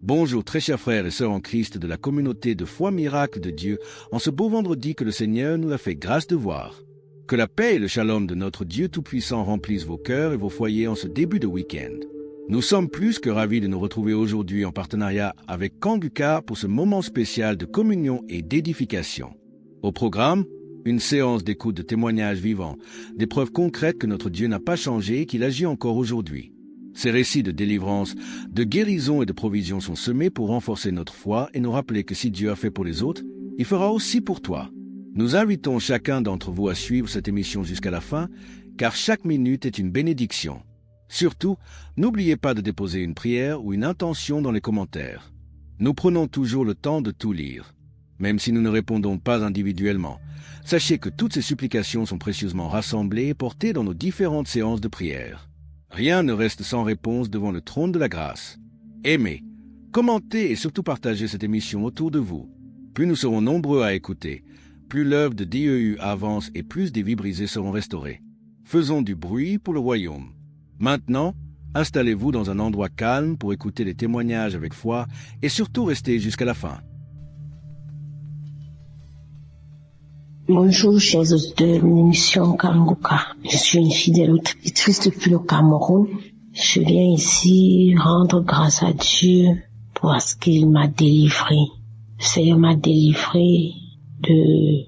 Bonjour très chers frères et sœurs en Christ de la communauté de foi miracle de Dieu, en ce beau vendredi que le Seigneur nous a fait grâce de voir. Que la paix et le shalom de notre Dieu Tout-Puissant remplissent vos cœurs et vos foyers en ce début de week-end. Nous sommes plus que ravis de nous retrouver aujourd'hui en partenariat avec Kanguka pour ce moment spécial de communion et d'édification. Au programme, une séance d'écoute de témoignages vivants, des preuves concrètes que notre Dieu n'a pas changé et qu'il agit encore aujourd'hui. Ces récits de délivrance, de guérison et de provision sont semés pour renforcer notre foi et nous rappeler que si Dieu a fait pour les autres, il fera aussi pour toi. Nous invitons chacun d'entre vous à suivre cette émission jusqu'à la fin, car chaque minute est une bénédiction. Surtout, n'oubliez pas de déposer une prière ou une intention dans les commentaires. Nous prenons toujours le temps de tout lire. Même si nous ne répondons pas individuellement, sachez que toutes ces supplications sont précieusement rassemblées et portées dans nos différentes séances de prière. Rien ne reste sans réponse devant le trône de la grâce. Aimez, commentez et surtout partagez cette émission autour de vous. Plus nous serons nombreux à écouter, plus l'œuvre de DEU avance et plus des vies brisées seront restaurées. Faisons du bruit pour le royaume. Maintenant, installez-vous dans un endroit calme pour écouter les témoignages avec foi et surtout restez jusqu'à la fin. Bonjour chers auditeurs de l'émission Kanguka. Je suis une fidèle auditrice depuis le Cameroun. Je viens ici rendre grâce à Dieu pour ce qu'il m'a délivré. Le Seigneur m'a délivré de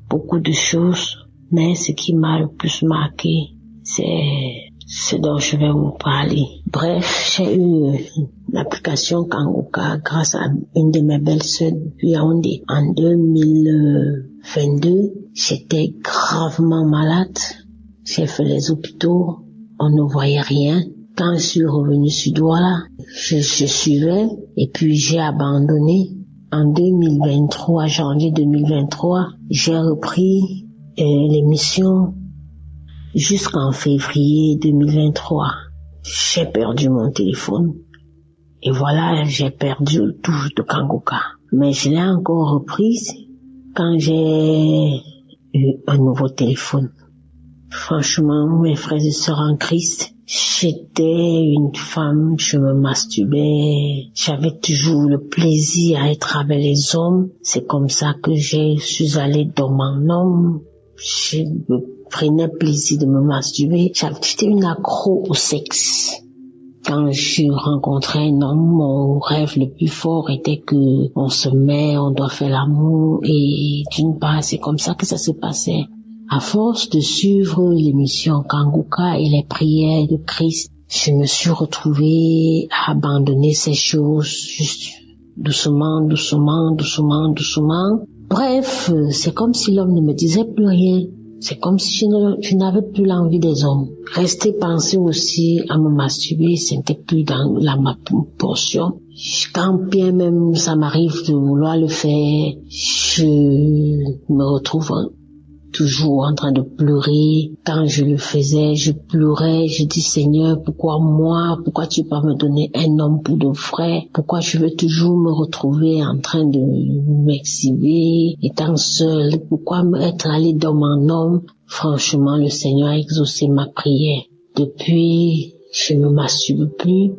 beaucoup de choses, mais ce qui m'a le plus marqué, c'est ce dont je vais vous parler. Bref, j'ai eu l'application Kanguka grâce à une de mes belles sœurs depuis Yaoundé. En 2022, j'étais gravement malade. J'ai fait les hôpitaux, on ne voyait rien. Quand je suis revenue sur Douala, je suivais et puis j'ai abandonné. En 2023, janvier 2023, j'ai repris l'émission jusqu'en février 2023. J'ai perdu mon téléphone et voilà, j'ai perdu le touche de Kanguka. Mais je l'ai encore reprise quand j'ai eu un nouveau téléphone. Franchement, mes frères et sœurs en Christ, j'étais une femme, je me masturbais, j'avais toujours le plaisir à être avec les hommes. C'est comme ça que je suis allée dans mon homme. Je me prenais plaisir de me masturber. J'étais une accro au sexe. Quand je rencontrais un homme, mon rêve le plus fort était que on se met, on doit faire l'amour et d'une part, c'est comme ça que ça se passait. À force de suivre l'émission Kanguka et les prières de Christ, je me suis retrouvée à abandonner ces choses juste doucement. Bref, c'est comme si l'homme ne me disait plus rien. C'est comme si je n'avais plus l'envie des hommes. Rester penser aussi à me masturber, c'était plus dans ma portion. Quand bien même ça m'arrive de vouloir le faire, je me retrouve toujours en train de pleurer. Quand je le faisais, je pleurais, je dis Seigneur, pourquoi moi? Pourquoi tu peux pas me donner un homme pour de vrai? Pourquoi je veux toujours me retrouver en train de m'exhiber, étant seule? Pourquoi être allé dans mon homme? Franchement, le Seigneur a exaucé ma prière. Depuis, je ne masturbe plus.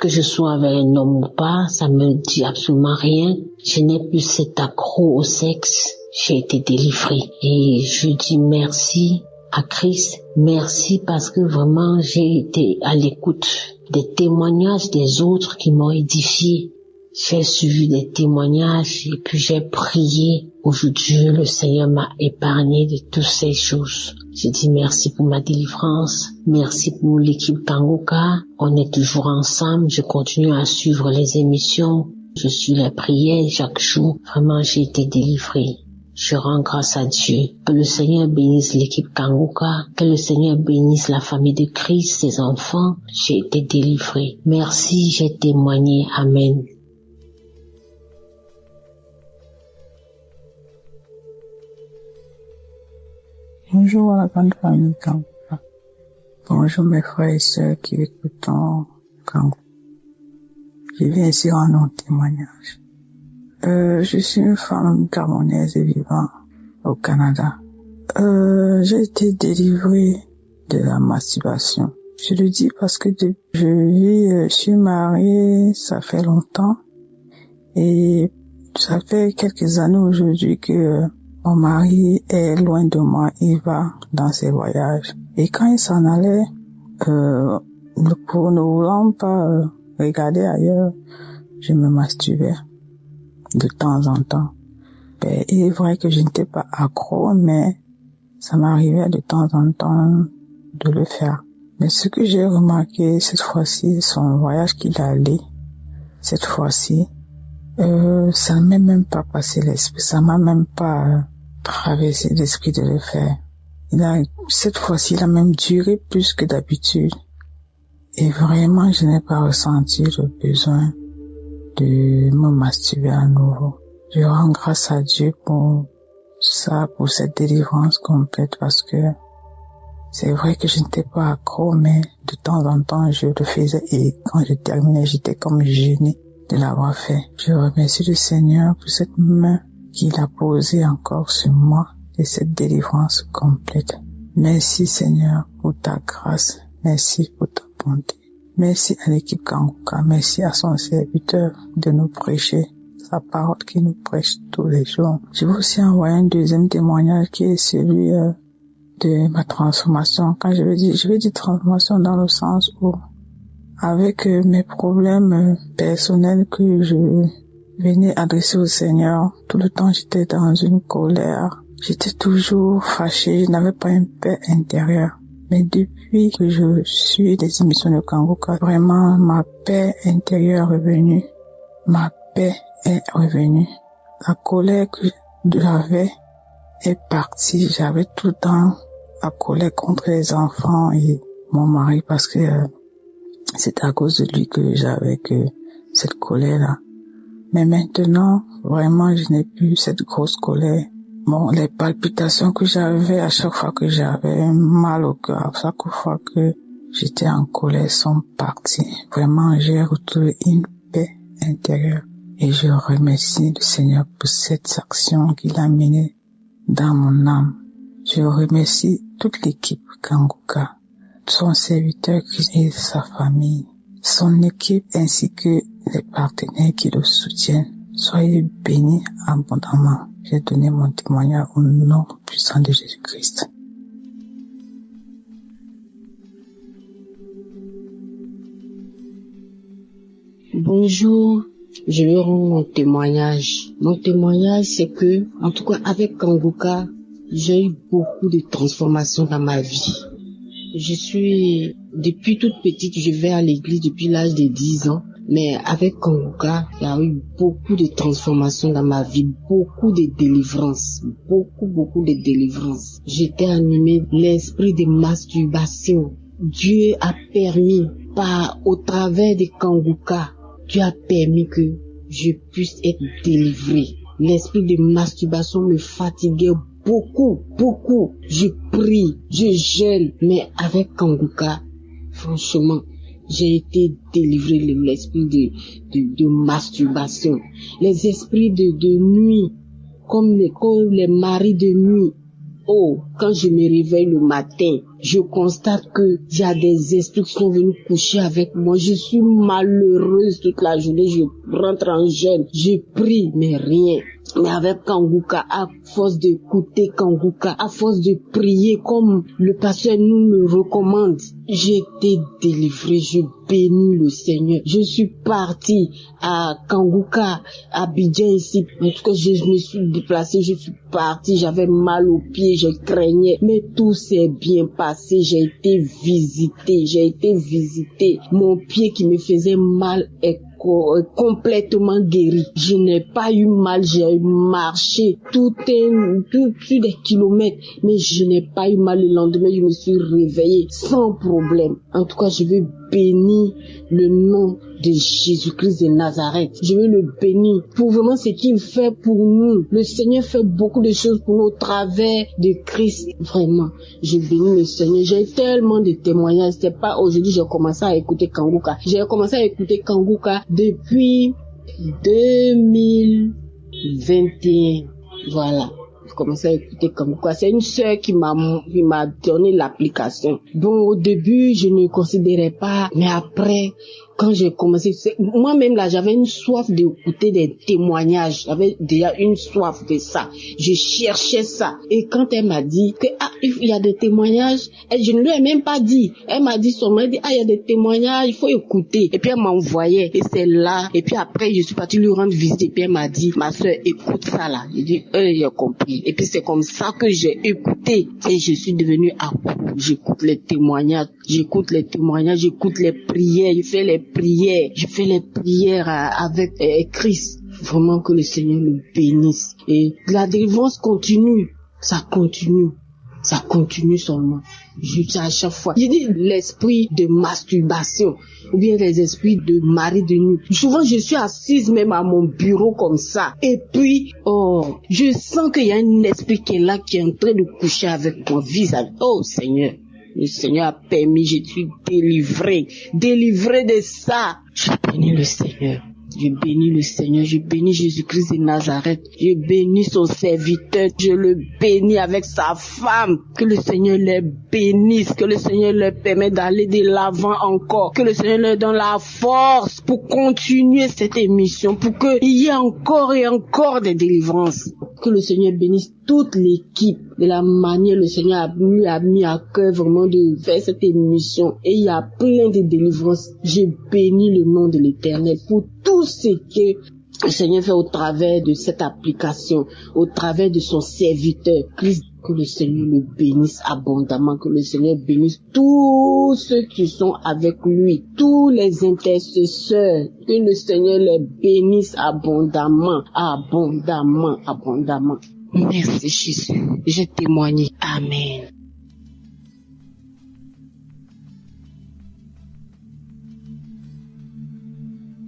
Que je sois avec un homme ou pas, ça me dit absolument rien. Je n'ai plus cet accro au sexe. J'ai été délivrée et je dis merci à Christ, merci parce que vraiment j'ai été à l'écoute des témoignages des autres qui m'ont édifié. J'ai suivi des témoignages et puis j'ai prié. Aujourd'hui, le Seigneur m'a épargné de toutes ces choses. Je dis merci pour ma délivrance, merci pour l'équipe Kanguka. On est toujours ensemble, je continue à suivre les émissions, je suis les prières chaque jour. Vraiment, j'ai été délivrée. Je rends grâce à Dieu. Que le Seigneur bénisse l'équipe Kanguka. Que le Seigneur bénisse la famille de Christ, ses enfants. J'ai été délivrée. Merci, j'ai témoigné. Amen. Bonjour à la grande famille Kanguka. Bonjour mes frères et sœurs qui écoutent Kanguka. Je viens ici rendre un témoignage. Je suis une femme camerounaise et vivant au Canada. J'ai été délivrée de la masturbation. Je le dis parce que je suis mariée, ça fait longtemps. Et ça fait quelques années aujourd'hui que mon mari est loin de moi, il va dans ses voyages. Et quand il s'en allait, pour ne voulant pas regarder ailleurs, je me masturbais de temps en temps. Ben, il est vrai que je n'étais pas accro, mais ça m'arrivait de temps en temps de le faire. Mais ce que j'ai remarqué cette fois-ci, son voyage qu'il a allé, cette fois-ci, ça ne m'est même pas passé l'esprit, ça m'a même pas traversé l'esprit de le faire. Cette fois-ci, il a même duré plus que d'habitude. Et vraiment, je n'ai pas ressenti le besoin de me masturber à nouveau. Je rends grâce à Dieu pour ça, pour cette délivrance complète, parce que c'est vrai que je n'étais pas accro, mais de temps en temps, je le faisais et quand je terminais, j'étais comme gêné de l'avoir fait. Je remercie le Seigneur pour cette main qu'il a posée encore sur moi et cette délivrance complète. Merci Seigneur pour ta grâce. Merci pour ta bonté. Merci à l'équipe Kanguka. Merci à son serviteur de nous prêcher sa parole qui nous prêche tous les jours. Je veux aussi envoyer un deuxième témoignage qui est celui de ma transformation. Quand je vais dire transformation dans le sens où avec mes problèmes personnels que je venais adresser au Seigneur, tout le temps j'étais dans une colère. J'étais toujours fâchée, je n'avais pas une paix intérieure. Mais depuis que je suis des émissions de Kanguka, vraiment ma paix intérieure est revenue. Ma paix est revenue. La colère que j'avais est partie. J'avais tout le temps la colère contre les enfants et mon mari parce que c'est à cause de lui que j'avais que cette colère-là. Mais maintenant, vraiment, je n'ai plus cette grosse colère. Bon, les palpitations que j'avais à chaque fois que j'avais mal au cœur, à chaque fois que j'étais en colère sont parties. Vraiment, j'ai retrouvé une paix intérieure. Et je remercie le Seigneur pour cette action qu'il a menée dans mon âme. Je remercie toute l'équipe Kanguka, son serviteur et sa famille, son équipe ainsi que les partenaires qui le soutiennent. Soyez bénis abondamment. J'ai donné mon témoignage au nom puissant de Jésus-Christ. Bonjour, je vais rendre mon témoignage. Mon témoignage, c'est que, en tout cas, avec Kanguka, j'ai eu beaucoup de transformations dans ma vie. Depuis toute petite, je vais à l'église depuis l'âge de 10 ans. Mais avec Kanguka, il y a eu beaucoup de transformations dans ma vie, beaucoup de délivrances, beaucoup de délivrances. J'étais animée l'esprit de masturbation. Dieu a permis, au travers de Kanguka, Dieu a permis que je puisse être délivrée. L'esprit de masturbation me fatiguait beaucoup. Je prie, je jeûne, mais avec Kanguka, franchement, j'ai été délivré de l'esprit de masturbation. Les esprits de nuit, comme les maris de nuit. Oh, quand je me réveille le matin, je constate que il y a des esprits qui sont venus coucher avec moi. Je suis malheureuse toute la journée. Je rentre en jeûne. Je prie, mais rien. Mais avec Kanguka, à force d'écouter Kanguka, à force de prier comme le pasteur nous le recommande, j'ai été délivrée. Je bénis le Seigneur. Je suis partie à Kanguka, à Abidjan ici. En tout cas, je me suis déplacée, je suis partie. J'avais mal aux pieds, je craignais. Mais tout s'est bien passé. J'ai été visitée. Mon pied qui me faisait mal est complètement guéri. Je n'ai pas eu mal, j'ai marché tout sur des kilomètres, mais je n'ai pas eu mal. Le lendemain, je me suis réveillée sans problème. En tout cas, je veux bénir le nom de Jésus-Christ de Nazareth. Je veux le bénir pour vraiment ce qu'il fait pour nous. Le Seigneur fait beaucoup de choses pour nous au travers de Christ. Vraiment, je bénis le Seigneur. J'ai tellement de témoignages. C'est pas aujourd'hui j'ai commencé à écouter Kanguka. J'ai commencé à écouter Kanguka depuis 2021. Voilà. J'ai commencé à écouter Kanguka. C'est une sœur qui m'a donné l'application. Donc au début, je ne considérais pas, mais après, quand j'ai commencé, moi-même là, j'avais une soif d'écouter des témoignages. J'avais déjà une soif de ça. Je cherchais ça. Et quand elle m'a dit que, il y a des témoignages, et je ne lui ai même pas dit. Elle m'a dit seulement, il y a des témoignages, il faut écouter. Et puis elle m'envoyait. Et c'est là. Et puis après, je suis partie lui rendre visite. Et puis elle m'a dit, ma soeur, écoute ça là. J'ai dit, j'ai compris. Et puis c'est comme ça que j'ai écouté. Et je suis devenue accro. J'écoute les témoignages, j'écoute les prières, je fais les prières avec Christ. Vraiment que le Seigneur le bénisse. Et la délivrance continue, ça continue seulement. À chaque fois. Je dis l'esprit de masturbation, ou bien les esprits de mari de nuit. Souvent, je suis assise même à mon bureau comme ça. Et puis, je sens qu'il y a un esprit qui est là, qui est en train de coucher avec mon visage. Oh Seigneur. Le Seigneur a permis, je suis délivré de ça. Je bénis le Seigneur. Je bénis Jésus-Christ de Nazareth. Je bénis son serviteur. Je le bénis avec sa femme. Que le Seigneur les bénisse. Que le Seigneur leur permette d'aller de l'avant encore. Que le Seigneur leur donne la force pour continuer cette émission. Pour qu'il y ait encore et encore des délivrances. Que le Seigneur bénisse toute l'équipe. De la manière le Seigneur a mis à cœur vraiment de faire cette émission. Et il y a plein de délivrances. Je bénis le nom de l'Éternel pour tout ce que le Seigneur fait au travers de cette application, au travers de son serviteur. Christ, que le Seigneur le bénisse abondamment, que le Seigneur bénisse tous ceux qui sont avec lui, tous les intercesseurs, que le Seigneur les bénisse abondamment. Merci Jésus, j'ai témoigné. Amen.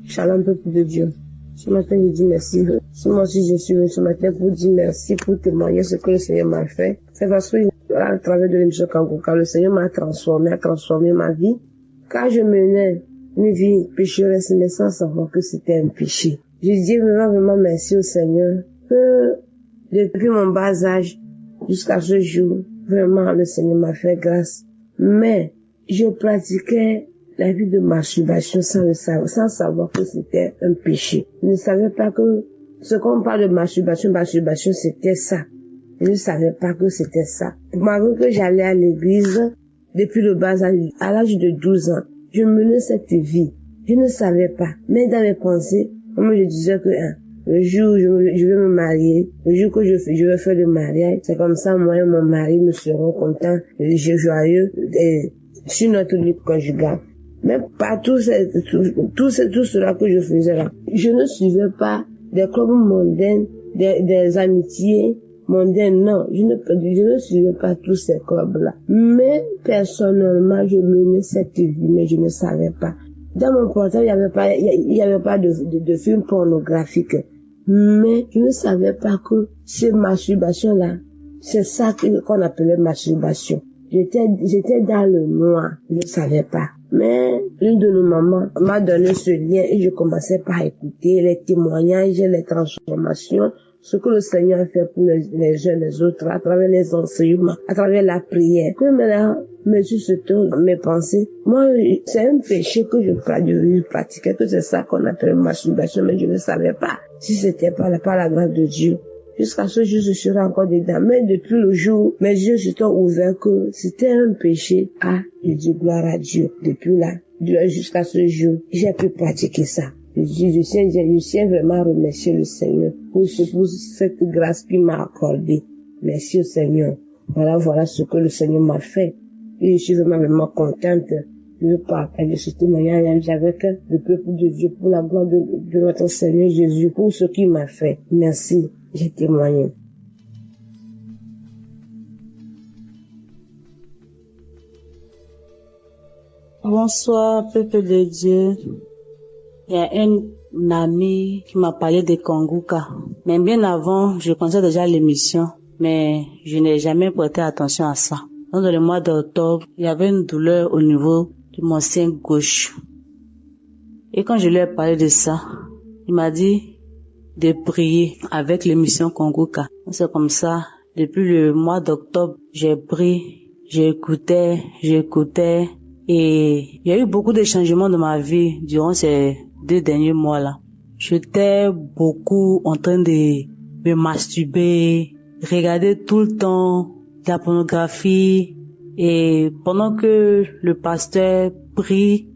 Shalom, peuple de Dieu. Ce matin, je dis merci. Moi aussi, je suis venu ce matin pour dire merci, pour témoigner ce que le Seigneur m'a fait. C'est parce que, à travers de l'émission Kangoka, le Seigneur m'a transformé ma vie. Car je menais une vie pécheresse, mais sans savoir que c'était un péché. Je dis vraiment merci au Seigneur que depuis mon bas âge jusqu'à ce jour, vraiment le Seigneur m'a fait grâce. Mais je pratiquais la vie de masturbation sans savoir que c'était un péché. Je ne savais pas que ce qu'on parle de masturbation c'était ça. Je ne savais pas que c'était ça. Malgré que j'allais à l'église depuis le bas âge, à l'âge de 12 ans, je menais cette vie. Je ne savais pas. Mais dans mes pensées, moi je disais que le jour où je vais me marier, le jour que je vais faire le mariage, c'est comme ça moi et mon mari nous serons contents, joyeux sur notre vie conjugale. Mais pas tout cela que je faisais là. Je ne suivais pas des clubs mondains, des amitiés mondaines, non. Je ne suivais pas tous ces clubs-là. Mais personnellement, je menais cette vie, mais je ne savais pas. Dans mon portable, il y avait pas de film pornographique. Mais je ne savais pas que ces masturbations-là, c'est ça qu'on appelait masturbation. J'étais dans le noir, je ne savais pas. Mais une de nos mamans m'a donné ce lien et je commençais par écouter les témoignages, les transformations, ce que le Seigneur a fait pour les uns les autres, à travers les enseignements, à travers la prière. Que maintenant, Monsieur se tourne mes pensées. Moi, c'est un péché que je pratiquais, que c'est ça qu'on appelle masturbation, mais je ne savais pas si c'était par la grâce de Dieu. Jusqu'à ce jour, je serai encore dedans. Mais depuis le jour, mes yeux se sont ouverts que c'était un péché. Je dis gloire à Dieu. Depuis là, jusqu'à ce jour, j'ai pu pratiquer ça. Je tiens vraiment à remercier le Seigneur pour cette grâce qu'il m'a accordée. Merci au Seigneur. Voilà ce que le Seigneur m'a fait. Et je suis vraiment contente de partager ce témoignage avec le peuple de Dieu pour la gloire de notre Seigneur Jésus, pour ce qu'il m'a fait. Merci. J'ai témoigné. Bonsoir, peuple de Dieu. Il y a un ami qui m'a parlé de Kangoka. Mais bien avant, je connaissais déjà l'émission, mais je n'ai jamais prêté attention à ça. Dans le mois d'octobre, il y avait une douleur au niveau de mon sein gauche. Et quand je lui ai parlé de ça, il m'a dit de prier avec l'émission Kangoka. C'est comme ça, depuis le mois d'octobre, j'ai prié, j'écoutais, Et il y a eu beaucoup de changements dans ma vie durant ces 2 derniers mois-là. J'étais beaucoup en train de me masturber, regarder tout le temps la pornographie. Et pendant que le pasteur prie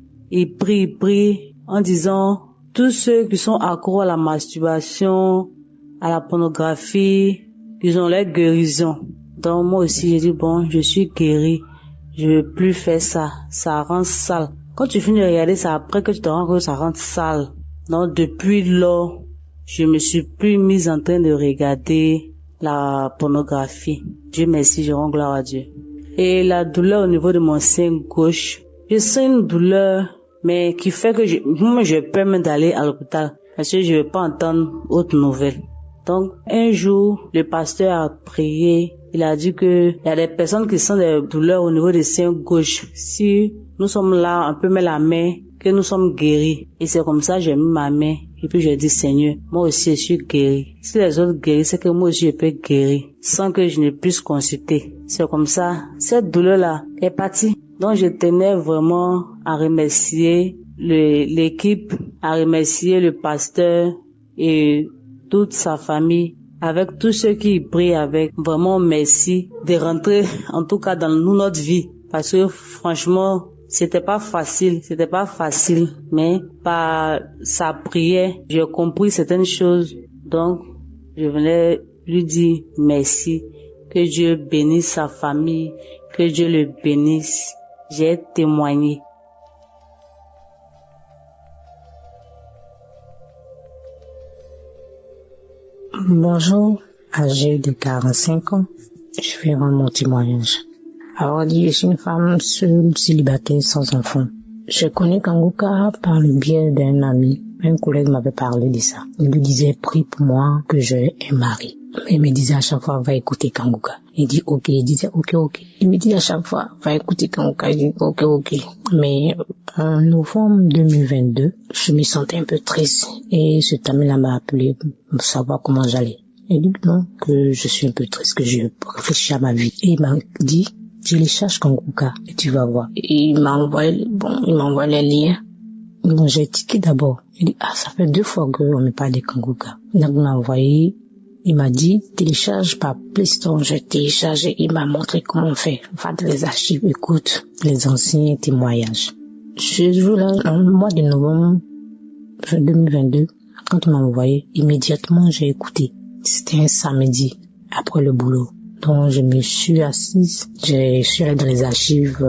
en disant tous ceux qui sont accros à la masturbation, à la pornographie, ils ont leur guérison. Donc moi aussi j'ai dit bon, je suis guéri, je veux plus faire ça, ça rend sale. Quand tu finis de regarder ça, après que tu te rends compte que ça rend sale. Donc depuis lors, je me suis plus mise en train de regarder la pornographie. Dieu merci, je rends gloire à Dieu. Et la douleur au niveau de mon sein gauche, je sens une douleur, mais qui fait que je peux même d'aller à l'hôpital parce que je ne veux pas entendre autre nouvelle. Donc, un jour, le pasteur a prié. Il a dit que il y a des personnes qui sentent des douleurs au niveau des seins gauche. Si nous sommes là, on peut mettre la main, que nous sommes guéris. Et c'est comme ça, j'ai mis ma main. Et puis, j'ai dit, Seigneur, moi aussi, je suis guéri. Si les autres guérissent, c'est que moi aussi, je peux guérir. Sans que je ne puisse consulter. C'est comme ça. Cette douleur-là est partie. Donc, je tenais vraiment à remercier l'équipe, à remercier le pasteur et toute sa famille, avec tous ceux qui prient avec. Vraiment merci de rentrer, en tout cas dans notre vie. Parce que franchement, c'était pas facile, mais par sa prière, j'ai compris certaines choses. Donc, je venais lui dire merci, que Dieu bénisse sa famille, que Dieu le bénisse. J'ai témoigné. Bonjour, âgée de 45 ans, je vais rendre mon témoignage. Alors, je suis une femme seule, célibataire, sans enfant. Je connais Kanguka par le biais d'un ami. Un collègue m'avait parlé de ça. Il lui disait, prie pour moi que j'ai un mari. Il me disait à chaque fois, va écouter Kanguka. Il dit, ok. Il disait, ok. Il me dit à chaque fois, va écouter Kanguka. Il dit, ok. Mais en novembre 2022, je me sentais un peu triste. Et cet ami-là m'a appelé pour savoir comment j'allais. Il dit non, que je suis un peu triste, que je réfléchis à ma vie. Et il m'a dit, télécharge Kanguka et tu vas voir. Et il m'a envoyé les liens. Donc j'ai tiqué d'abord. Il dit, ça fait 2 fois qu'on me parle de Kanguka. Donc il m'a envoyé, il m'a dit, télécharge par Play Store. J'ai téléchargé, il m'a montré comment on fait. Va dans les archives, écoute les anciens témoignages. Ce jour-là, en mois de novembre 2022, quand il m'a envoyé, immédiatement j'ai écouté. C'était un samedi, après le boulot. Donc je me suis assise, je suis allée dans les archives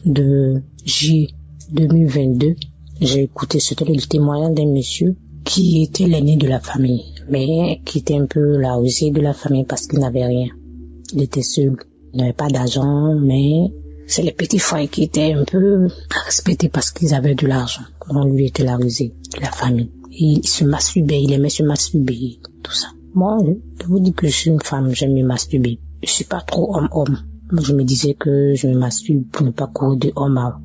de J 2022. J'ai écouté, c'était le témoignage d'un monsieur qui était l'aîné de la famille, mais qui était un peu la rusée de la famille parce qu'il n'avait rien. Il était seul, il n'avait pas d'argent, mais c'est les petits frères qui étaient un peu respectés parce qu'ils avaient de l'argent. Donc lui était la rusée de la famille. Et il se masturbait, il aimait se masturber, tout ça. Moi, je vous dis que je suis une femme, j'aime me masturber. Je suis pas trop homme-homme. Je me disais que je me masturbe pour ne pas courir de homme à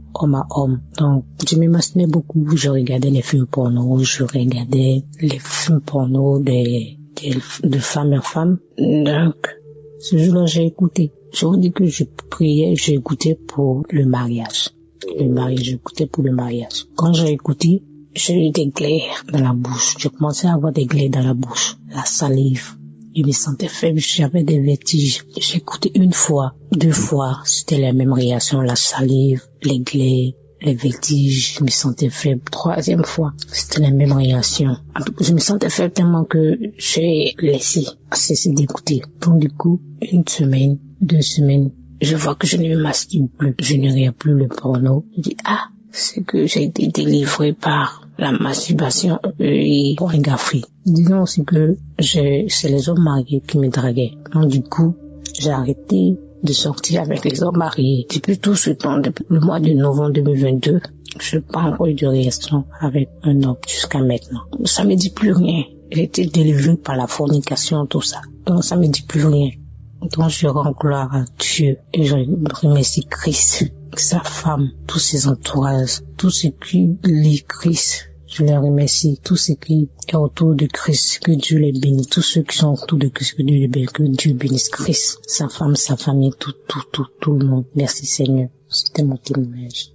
homme. Donc, je me masturbais beaucoup. Je regardais les films porno, de femme à femme. Donc, ce jour-là, j'ai écouté. Je vous dis que je priais, j'ai écouté pour le mariage. J'écoutais pour le mariage. Quand j'ai écouté, j'ai eu des glaires dans la bouche. Je commençais à avoir des glaires dans la bouche. La salive. Je me sentais faible, j'avais des vertiges. J'ai écouté 1 fois, 2 fois, c'était la même réaction, la salive, les glaires, les vertiges, je me sentais faible. 3e fois, c'était la même réaction. En tout cas, je me sentais faible tellement que j'ai cessé d'écouter. Donc du coup, 1 semaine, 2 semaines, je vois que je ne me masturbe plus, je ne regarde plus le porno. Je dis, c'est que j'ai été délivré par la masturbation et pornographie. Disons aussi que c'est les hommes mariés qui me draguaient. Donc du coup, j'ai arrêté de sortir avec les hommes mariés. Depuis tout ce temps, depuis le mois de novembre 2022, je n'ai pas encore eu de relation avec un homme jusqu'à maintenant. Ça me dit plus rien. J'ai été délivré par la fornication, tout ça. Donc ça me dit plus rien. Donc je rends gloire à Dieu et je remercie Christ, sa femme, tous ses entourages, tous ceux qui lisent Christ. Je les remercie, tous ceux qui sont autour de Christ, que Dieu les bénisse, tous ceux qui sont autour de Christ, que Dieu bénisse Christ, sa femme, sa famille, tout le monde. Merci Seigneur. C'était mon témoignage.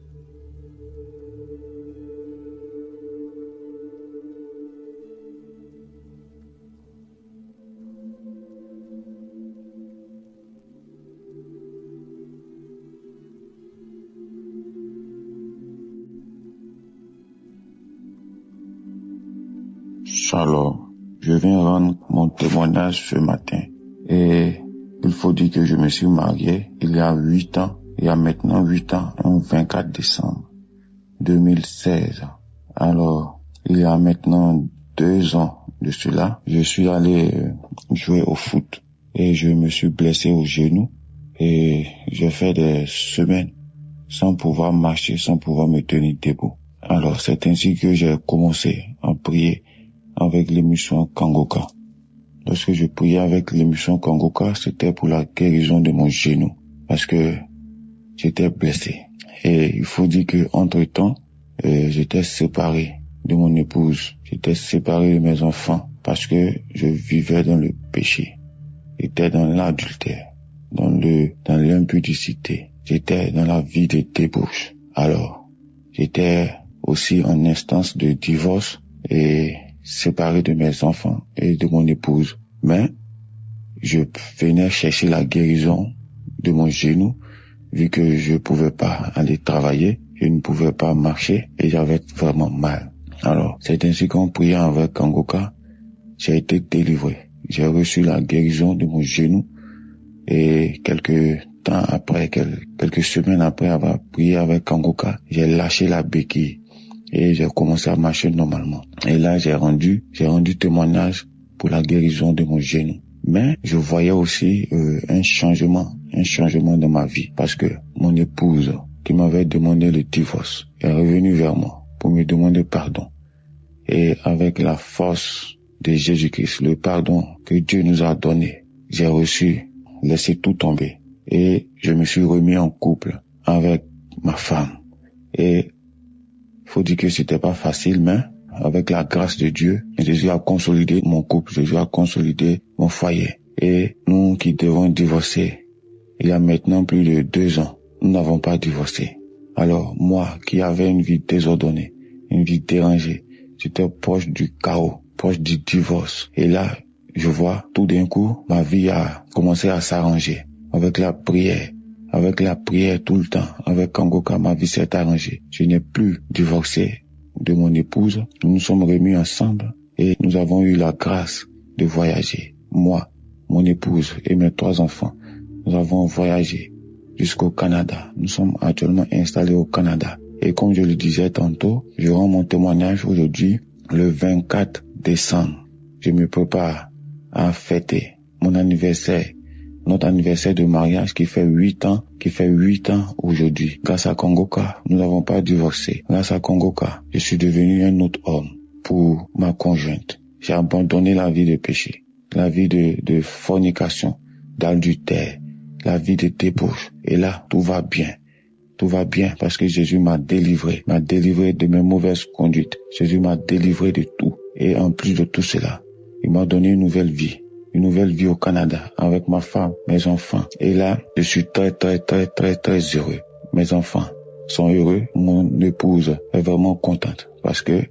Shalom. Je viens rendre mon témoignage ce matin. Et il faut dire que je me suis marié il y a 8 ans. Il y a maintenant 8 ans, le 24 décembre 2016. Alors, il y a maintenant 2 ans de cela, je suis allé jouer au foot et je me suis blessé au genou et j'ai fait des semaines sans pouvoir marcher, sans pouvoir me tenir debout. Alors, c'est ainsi que j'ai commencé à prier avec l'émission Kangoka. Lorsque je priais avec l'émission Kangoka, c'était pour la guérison de mon genou parce que j'étais blessé. Et il faut dire que entre-temps, j'étais séparé de mon épouse. J'étais séparé de mes enfants parce que je vivais dans le péché. J'étais dans l'adultère, dans l'impudicité. J'étais dans la vie de débauche. Alors, j'étais aussi en instance de divorce et séparé de mes enfants et de mon épouse. Mais je venais chercher la guérison de mon genou vu que je pouvais pas aller travailler, je ne pouvais pas marcher et j'avais vraiment mal. Alors, c'est ainsi qu'en priant avec Kangoka, j'ai été délivré. J'ai reçu la guérison de mon genou et quelques semaines après avoir prié avec Kangoka, j'ai lâché la béquille et j'ai commencé à marcher normalement. Et là, j'ai rendu témoignage pour la guérison de mon genou. Mais je voyais aussi un changement dans ma vie parce que mon épouse qui m'avait demandé le divorce est revenue vers moi pour me demander pardon. Et avec la force de Jésus-Christ, le pardon que Dieu nous a donné, j'ai laissé tout tomber. Et je me suis remis en couple avec ma femme. Et il faut dire que c'était pas facile, mais avec la grâce de Dieu, Jésus a consolidé mon couple, Jésus a consolidé mon foyer. Et nous qui devons divorcer, il y a maintenant plus de 2 ans, nous n'avons pas divorcé. Alors moi qui avais une vie désordonnée, une vie dérangée, j'étais proche du chaos, proche du divorce. Et là, je vois tout d'un coup, ma vie a commencé à s'arranger. Avec la prière tout le temps, avec Kangoka, ma vie s'est arrangée. Je n'ai plus divorcé de mon épouse. Nous nous sommes remis ensemble et nous avons eu la grâce de voyager. Moi, mon épouse et mes 3 enfants, nous avons voyagé jusqu'au Canada. Nous sommes actuellement installés au Canada. Et comme je le disais tantôt, je rends mon témoignage aujourd'hui, le 24 décembre. Je me prépare à fêter mon anniversaire, notre anniversaire de mariage qui fait 8 ans aujourd'hui. Grâce à Kangoka, nous n'avons pas divorcé. Grâce à Kangoka, je suis devenu un autre homme pour ma conjointe. J'ai abandonné la vie de péché, la vie de fornication, d'adultère, la vie de débauche. Et là, tout va bien. Tout va bien parce que Jésus m'a délivré de mes mauvaises conduites. Jésus m'a délivré de tout. Et en plus de tout cela, il m'a donné une nouvelle vie au Canada avec ma femme, mes enfants. Et là, je suis très heureux. Mes enfants sont heureux. Mon épouse est vraiment contente parce que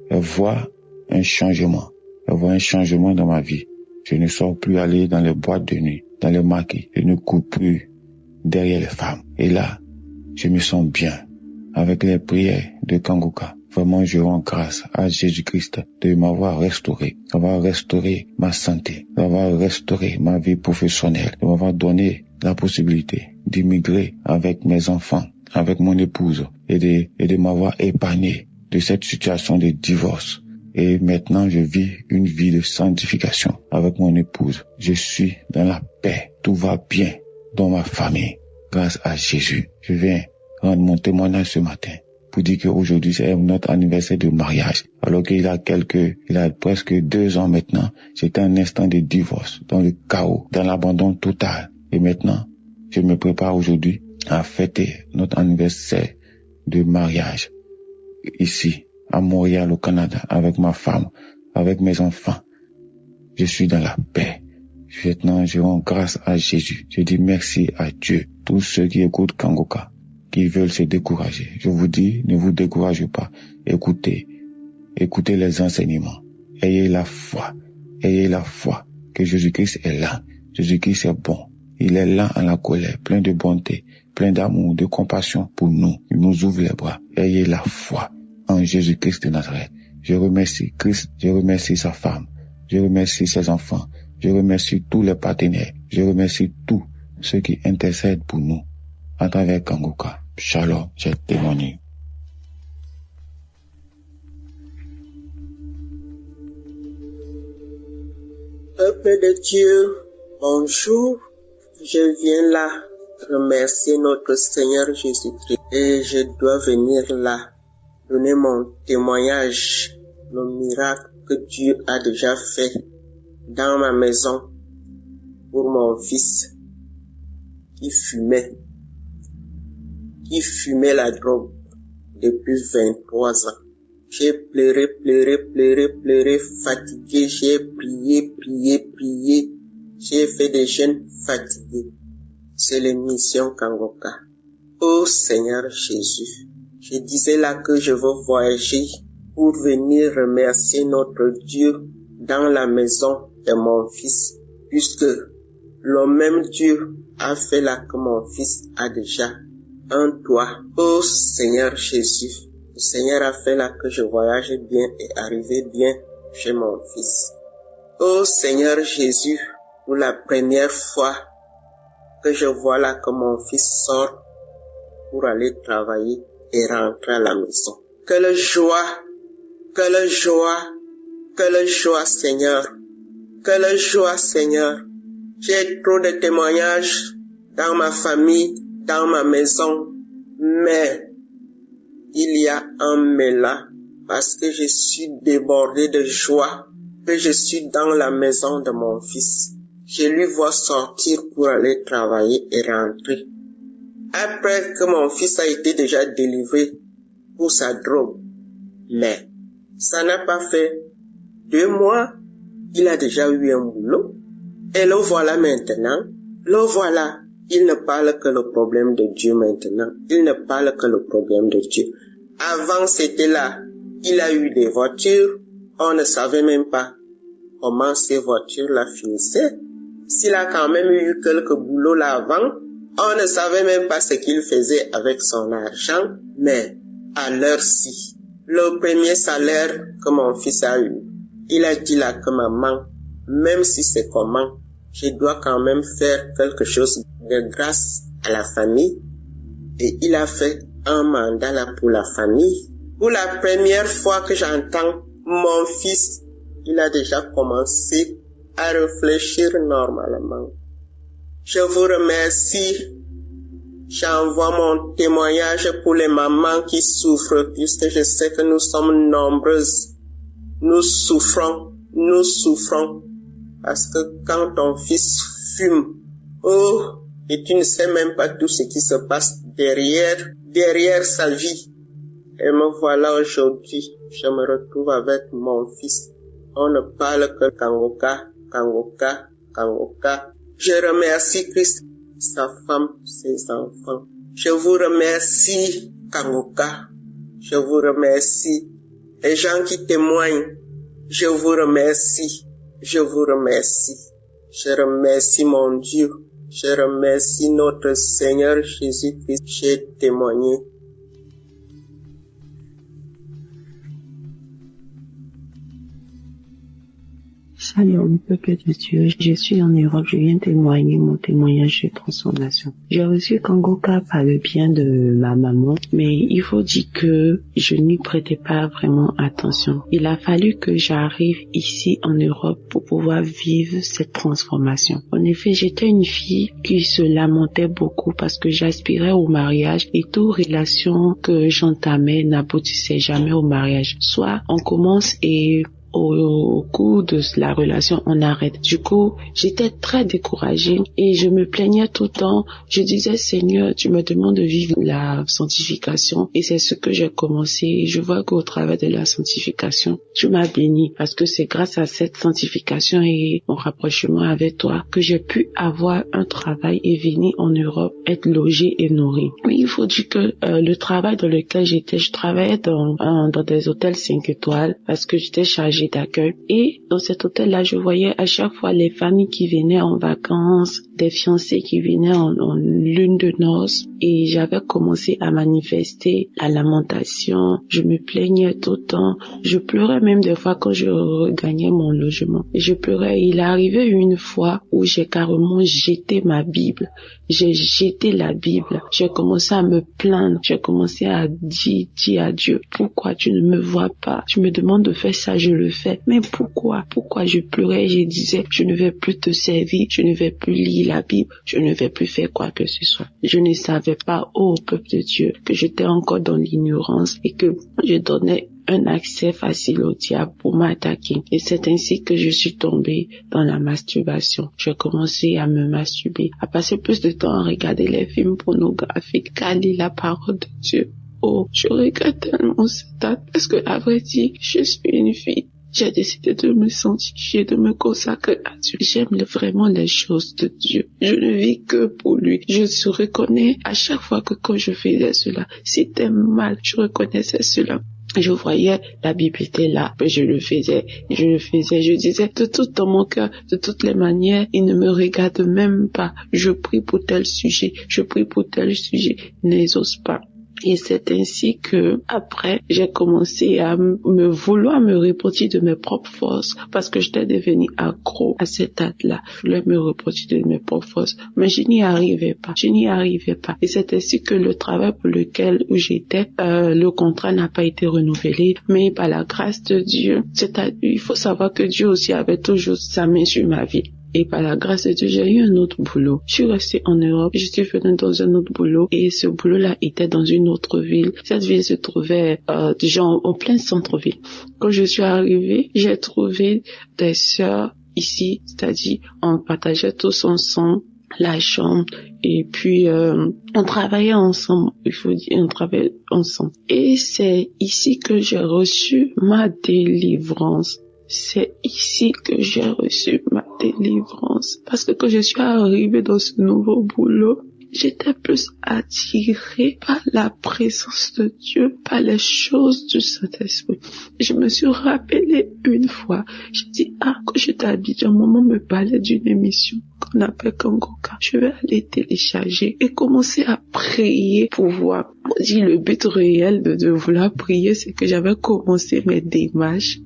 elle voit un changement. Elle voit un changement dans ma vie. Je ne sors plus aller dans les boîtes de nuit, dans les maquis. Je ne cours plus derrière les femmes. Et là, je me sens bien avec les prières de Kangoka. Vraiment, je rends grâce à Jésus-Christ de m'avoir restauré, d'avoir restauré ma santé, d'avoir restauré ma vie professionnelle, de m'avoir donné la possibilité d'immigrer avec mes enfants, avec mon épouse et de m'avoir épargné de cette situation de divorce. Et maintenant, je vis une vie de sanctification avec mon épouse. Je suis dans la paix. Tout va bien dans ma famille. Grâce à Jésus, je viens rendre mon témoignage ce matin pour dire qu'aujourd'hui c'est notre anniversaire de mariage. Alors qu'il a presque 2 ans maintenant, j'étais un instant de divorce, dans le chaos, dans l'abandon total. Et maintenant, je me prépare aujourd'hui à fêter notre anniversaire de mariage ici, à Montréal, au Canada, avec ma femme, avec mes enfants. Je suis dans la paix. Maintenant, je rends grâce à Jésus. Je dis merci à Dieu. Tous ceux qui écoutent Kangoka, qui veulent se décourager, je vous dis, ne vous découragez pas. Écoutez les enseignements. Ayez la foi que Jésus-Christ est là. Jésus-Christ est bon. Il est là en la colère, plein de bonté, plein d'amour, de compassion pour nous. Il nous ouvre les bras. Ayez la foi en Jésus-Christ de Nazareth. Je remercie Christ, je remercie sa femme, je remercie ses enfants, je remercie tous les partenaires, je remercie tous ceux qui intercèdent pour nous à travers Kangoka. Shalom, j'ai témoigné. Peuple de Dieu, bonjour. Je viens là remercier notre Seigneur Jésus-Christ et je dois venir là donner mon témoignage, le miracle que Dieu a déjà fait dans ma maison pour mon fils qui fumait la drogue depuis 23 ans. J'ai pleuré, fatigué, j'ai prié, j'ai fait des jeûnes fatigués. C'est l'émission Kangoka. Oh Seigneur Jésus, je disais là que je veux voyager pour venir remercier notre Dieu dans la maison de mon fils, puisque le même Dieu a fait là que mon fils a déjà un toit. Oh Seigneur Jésus, le Seigneur a fait là que je voyage bien et arrive bien chez mon fils. Oh Seigneur Jésus, pour la première fois que je vois là que mon fils sort pour aller travailler et rentrer à la maison. Quelle joie, Seigneur. Quelle joie, Seigneur. J'ai trop de témoignages dans ma famille, dans ma maison, mais il y a un mais là, parce que je suis débordé de joie, que je suis dans la maison de mon fils. Je lui vois sortir pour aller travailler et rentrer. Après que mon fils a été déjà délivré pour sa drogue, mais ça n'a pas fait 2 mois, il a déjà eu un boulot. Et le voilà maintenant, il ne parle que le problème de Dieu maintenant. Il ne parle que le problème de Dieu. Avant c'était là, il a eu des voitures, on ne savait même pas comment ces voitures-là finissaient. S'il a quand même eu quelques boulots là avant, on ne savait même pas ce qu'il faisait avec son argent, mais à l'heure-ci, le premier salaire que mon fils a eu, il a dit là que maman, même si c'est comment, je dois quand même faire quelque chose de grâce à la famille. Et il a fait un mandat là pour la famille. Pour la première fois que j'entends mon fils, il a déjà commencé à réfléchir normalement. Je vous remercie. J'envoie mon témoignage pour les mamans qui souffrent, puisque je sais que nous sommes nombreuses. Nous souffrons, parce que quand ton fils fume, et tu ne sais même pas tout ce qui se passe derrière sa vie. Et me voilà aujourd'hui, je me retrouve avec mon fils. On ne parle que Kangoka. Je remercie Christ, sa femme, ses enfants. Je vous remercie, Kangoka. Je vous remercie. Les gens qui témoignent, je vous remercie. Je remercie mon Dieu. Je remercie notre Seigneur Jésus-Christ. J'ai témoigné. Shalom, peuple de Dieu, je suis en Europe, je viens témoigner mon témoignage de transformation. J'ai reçu Kangoka par le bien de ma maman, mais il faut dire que je n'y prêtais pas vraiment attention. Il a fallu que j'arrive ici en Europe pour pouvoir vivre cette transformation. En effet, j'étais une fille qui se lamentait beaucoup parce que j'aspirais au mariage et toute relation que j'entamais n'aboutissait jamais au mariage. Soit on commence et au cours de la relation, on arrête. Du coup, j'étais très découragée et je me plaignais tout le temps. Je disais, Seigneur, tu me demandes de vivre la sanctification et c'est ce que j'ai commencé. Je vois qu'au travers de la sanctification, tu m'as béni parce que c'est grâce à cette sanctification et mon rapprochement avec toi que j'ai pu avoir un travail et venir en Europe, être logée et nourrie. Oui, il faut dire que le travail dans lequel j'étais, je travaillais dans des hôtels 5 étoiles parce que j'étais chargée d'accueil. Et dans cet hôtel-là, je voyais à chaque fois les familles qui venaient en vacances, des fiancés qui venaient en lune de noces. et j'avais commencé à manifester la lamentation. Je me plaignais tout le temps. Je pleurais même des fois quand je regagnais mon logement. Je pleurais. Il est arrivé une fois où j'ai carrément jeté ma Bible. J'ai jeté la Bible. J'ai commencé à me plaindre. J'ai commencé à dire à Dieu, pourquoi tu ne me vois pas? Tu me demandes de faire ça, je le fais. Mais pourquoi? Pourquoi je pleurais? Je disais, je ne vais plus te servir. Je ne vais plus lire la Bible. Je ne vais plus faire quoi que ce soit. Je ne savais pas, ô peuple de Dieu, que j'étais encore dans l'ignorance et que je donnais un accès facile au diable pour m'attaquer. Et c'est ainsi que je suis tombée dans la masturbation. J'ai commencé à me masturber, à passer plus de temps à regarder les films pornographiques qu'à lire la parole de Dieu. Oh, je regrette tellement cette acte parce que, à vrai dire, je suis une fille. J'ai décidé de me sanctifier, de me consacrer à Dieu. J'aime vraiment les choses de Dieu. Je ne vis que pour lui. Je se reconnais à chaque fois que quand je faisais cela, c'était mal. Je reconnaissais cela. Je voyais, la Bible était là, mais je le faisais, je disais de tout dans mon cœur, de toutes les manières, il ne me regarde même pas. Je prie pour tel sujet, il n'exauce pas. Et c'est ainsi que, après, j'ai commencé à vouloir me repentir de mes propres forces, parce que j'étais devenue accro à cet acte-là. Je voulais me repentir de mes propres forces, mais je n'y arrivais pas. Et c'est ainsi que le travail pour lequel j'étais, le contrat n'a pas été renouvelé, mais par la grâce de Dieu, il faut savoir que Dieu aussi avait toujours sa main sur ma vie. Et par la grâce de Dieu, j'ai eu un autre boulot. Je suis restée en Europe, je suis venue dans un autre boulot et ce boulot-là était dans une autre ville. Cette ville se trouvait déjà en plein centre-ville. Quand je suis arrivée, j'ai trouvé des sœurs ici, c'est-à-dire on partageait tous ensemble la chambre et puis on travaillait ensemble, on travaillait ensemble. Et c'est ici que j'ai reçu ma délivrance. C'est ici que j'ai reçu ma délivrance. Parce que quand je suis arrivée dans ce nouveau boulot, j'étais plus attirée par la présence de Dieu, par les choses du Saint-Esprit. Je me suis rappelée une fois, j'ai dit, quand j'étais à Abidjan, maman me parlait d'une émission qu'on appelle Kangoka. Je vais aller télécharger et commencer à prier pour voir. Moi, dit le but réel de vouloir prier, c'est que j'avais commencé mes démarches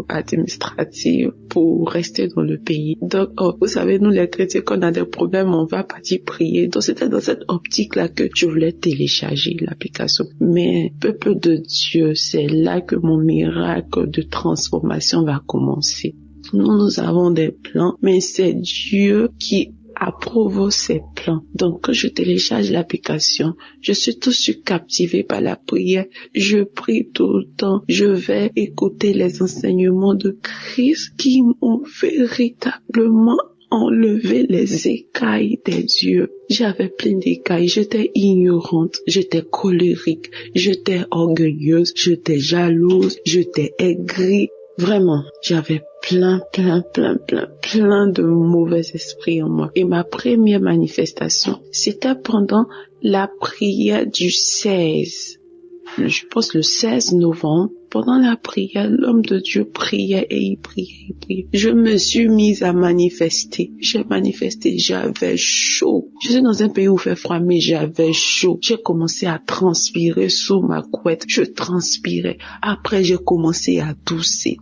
administratives pour rester dans le pays. Donc, vous savez, nous les chrétiens, quand on a des problèmes, on va partir prier. Donc, c'était dans cette optique-là que je voulais télécharger l'application. Mais, peuple de Dieu, c'est là que mon miracle de transformation va commencer. Nous avons des plans, mais c'est Dieu qui approuve ces plans. Donc, quand je télécharge l'application, je suis tout de suite captivée par la prière. Je prie tout le temps. Je vais écouter les enseignements de Christ qui m'ont véritablement enlevé les écailles des yeux. J'avais plein d'écailles. J'étais ignorante. J'étais colérique. J'étais orgueilleuse. J'étais jalouse. J'étais aigrie. Vraiment, j'avais plein de mauvais esprits en moi. Et ma première manifestation, c'était pendant la prière du 16. Je pense le 16 novembre. Pendant la prière, l'homme de Dieu priait et il priait. Je me suis mise à manifester. J'ai manifesté, j'avais chaud. Je suis dans un pays où il fait froid, mais j'avais chaud. J'ai commencé à transpirer sous ma couette. Je transpirais. Après, j'ai commencé à tousser.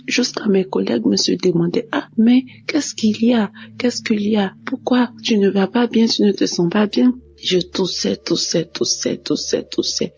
Jusqu'à mes collègues me se demandaient, mais qu'est-ce qu'il y a? Pourquoi tu ne vas pas bien, tu ne te sens pas bien? Je toussais.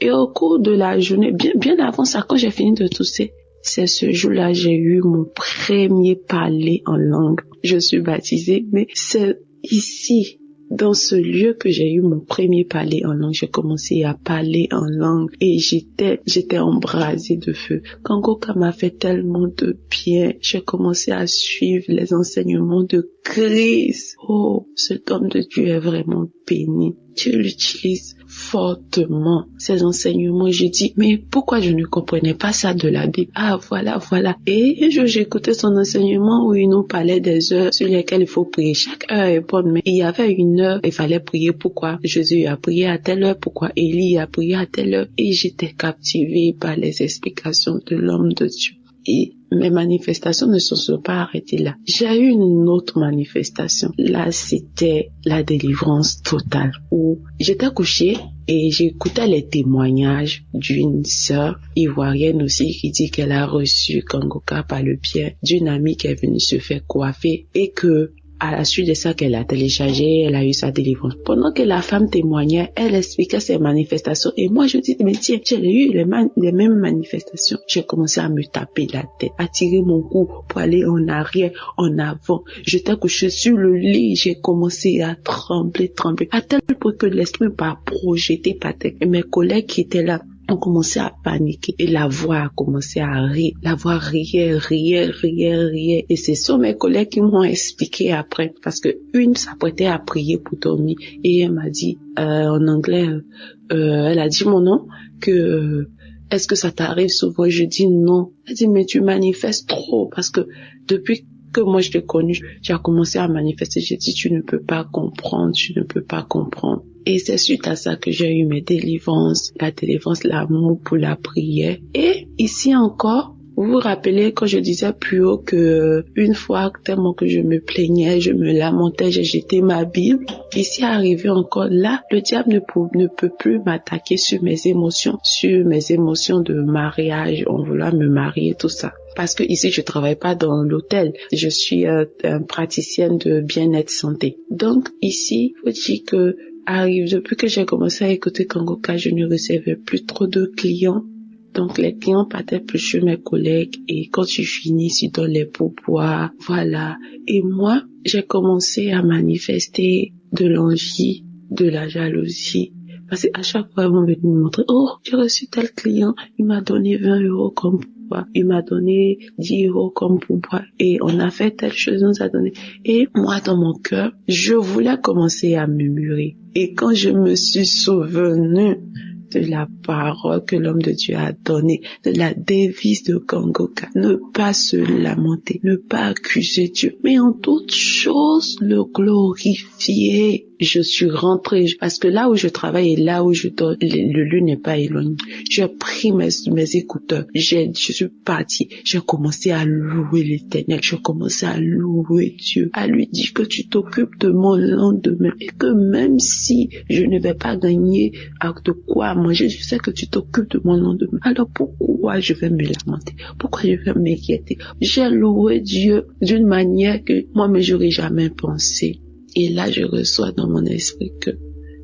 Et au cours de la journée, bien avant ça, quand j'ai fini de tousser, c'est ce jour-là, j'ai eu mon premier parler en langue. Je suis baptisée, mais c'est ici, dans ce lieu que j'ai eu mon premier parler en langue. J'ai commencé à parler en langue et j'étais embrasée de feu. Kangoka m'a fait tellement de bien. J'ai commencé à suivre les enseignements de Christ. Oh, cet homme de Dieu est vraiment béni. Dieu l'utilise fortement, ces enseignements. J'ai dit, mais pourquoi je ne comprenais pas ça de la Bible? Voilà. Et j'écoutais son enseignement où il nous parlait des heures sur lesquelles il faut prier. Chaque heure est bonne, mais il y avait une heure, il fallait prier. Pourquoi Jésus a prié à telle heure? Pourquoi Élie a prié à telle heure? Et j'étais captivée par les explications de l'homme de Dieu. Et mes manifestations ne se sont pas arrêtées là. J'ai eu une autre manifestation. Là, c'était la délivrance totale où j'étais couchée et j'écoutais les témoignages d'une sœur ivoirienne aussi qui dit qu'elle a reçu Kangoka par le biais d'une amie qui est venue se faire coiffer et que à la suite de ça qu'elle a téléchargé, elle a eu sa délivrance. Pendant que la femme témoignait, elle expliquait ses manifestations. Et moi, je dis, mais tiens, j'ai eu les mêmes manifestations. J'ai commencé à me taper la tête, à tirer mon cou pour aller en arrière, en avant. J'étais couchée sur le lit, j'ai commencé à trembler, à tel point que l'esprit m'a projeté par terre. Et mes collègues qui étaient là, on commençait à paniquer et la voix a commencé à rire. La voix riait. Et ce sont mes collègues qui m'ont expliqué après parce que une s'apprêtait à prier pour dormir et elle m'a dit en anglais, elle a dit mon nom que est-ce que ça t'arrive souvent? Je dis non. Elle dit mais tu manifestes trop parce que depuis que moi je t'ai connu, j'ai commencé à manifester. J'ai dit tu ne peux pas comprendre. Et c'est suite à ça que j'ai eu mes délivrances, la délivrance, l'amour pour la prière. Et ici encore, vous vous rappelez quand je disais plus haut que une fois tellement que je me plaignais, je me lamentais, j'ai jeté ma Bible. Ici arrivé encore là, le diable ne peut plus m'attaquer sur mes émotions de mariage, en voulant me marier, tout ça. Parce que ici, je travaille pas dans l'hôtel. Je suis praticienne de bien-être santé. Donc ici, faut dire que depuis que j'ai commencé à écouter Kangoka, je ne recevais plus trop de clients. Donc, les clients partaient plus chez mes collègues et quand je finis, je donne les pourboires. Voilà. Et moi, j'ai commencé à manifester de l'envie, de la jalousie. Parce qu'à chaque fois, ils vont venir me montrer, oh, j'ai reçu tel client, il m'a donné 20 € comme pourboire, il m'a donné 10 € comme pourboire, et on a fait telle chose, on nous a donné. Et moi, dans mon cœur, je voulais commencer à murmurer. Et quand je me suis souvenue de la parole que l'homme de Dieu a donnée, de la devise de Kangoka, ne pas se lamenter, ne pas accuser Dieu, mais en toutes choses le glorifier. Je suis rentrée parce que là où je travaille et là où je dors, le lieu n'est pas éloigné. J'ai pris mes écouteurs, je suis partie, j'ai commencé à louer l'Éternel, j'ai commencé à louer Dieu, à lui dire que tu t'occupes de mon lendemain et que même si je ne vais pas gagner de quoi manger, je sais que tu t'occupes de mon lendemain. Alors pourquoi je vais me lamenter? Pourquoi je vais m'inquiéter? J'ai loué Dieu d'une manière que moi-même j'aurais jamais pensé. Et là, je reçois dans mon esprit que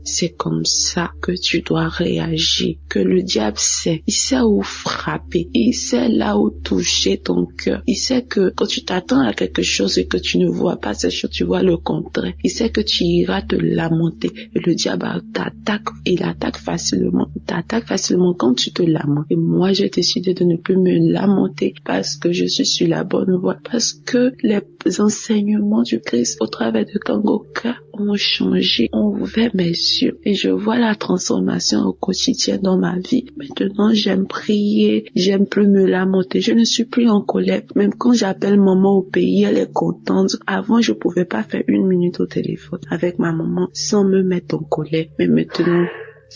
c'est comme ça que tu dois réagir, que le diable sait. Il sait où frapper, il sait là où toucher ton cœur. Il sait que quand tu t'attends à quelque chose et que tu ne vois pas cette chose, tu vois le contraire. Il sait que tu iras te lamenter. Et le diable t'attaque, il attaque facilement. Il t'attaque facilement quand tu te lamentes. Et moi, j'ai décidé de ne plus me lamenter parce que je suis sur la bonne voie. Parce que les enseignements du Christ au travers de Kangoka ont changé, ont ouvert mes yeux et je vois la transformation au quotidien dans ma vie. Maintenant, j'aime prier, j'aime plus me lamenter, je ne suis plus en colère. Même quand j'appelle maman au pays, elle est contente. Avant, je pouvais pas faire 1 minute au téléphone avec ma maman sans me mettre en colère. Mais maintenant,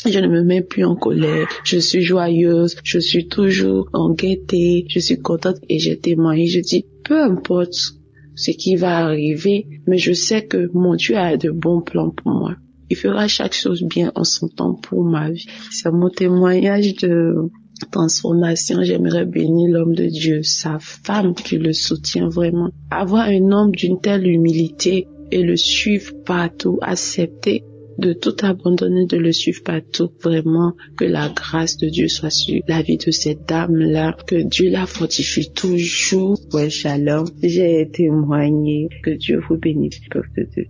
je ne me mets plus en colère, je suis joyeuse, je suis toujours en gaieté, je suis contente et j'ai témoigné, je dis, peu importe ce qui va arriver, mais je sais que mon Dieu a de bons plans pour moi. Il fera chaque chose bien en son temps pour ma vie. C'est mon témoignage de transformation. J'aimerais bénir l'homme de Dieu, sa femme qui le soutient vraiment. Avoir un homme d'une telle humilité et le suivre partout, accepter de tout abandonner, de le suivre partout. Vraiment, que la grâce de Dieu soit sur la vie de cette dame-là, que Dieu la fortifie toujours. Ouais, shalom. J'ai témoigné. Que Dieu vous bénisse, peuple de Dieu.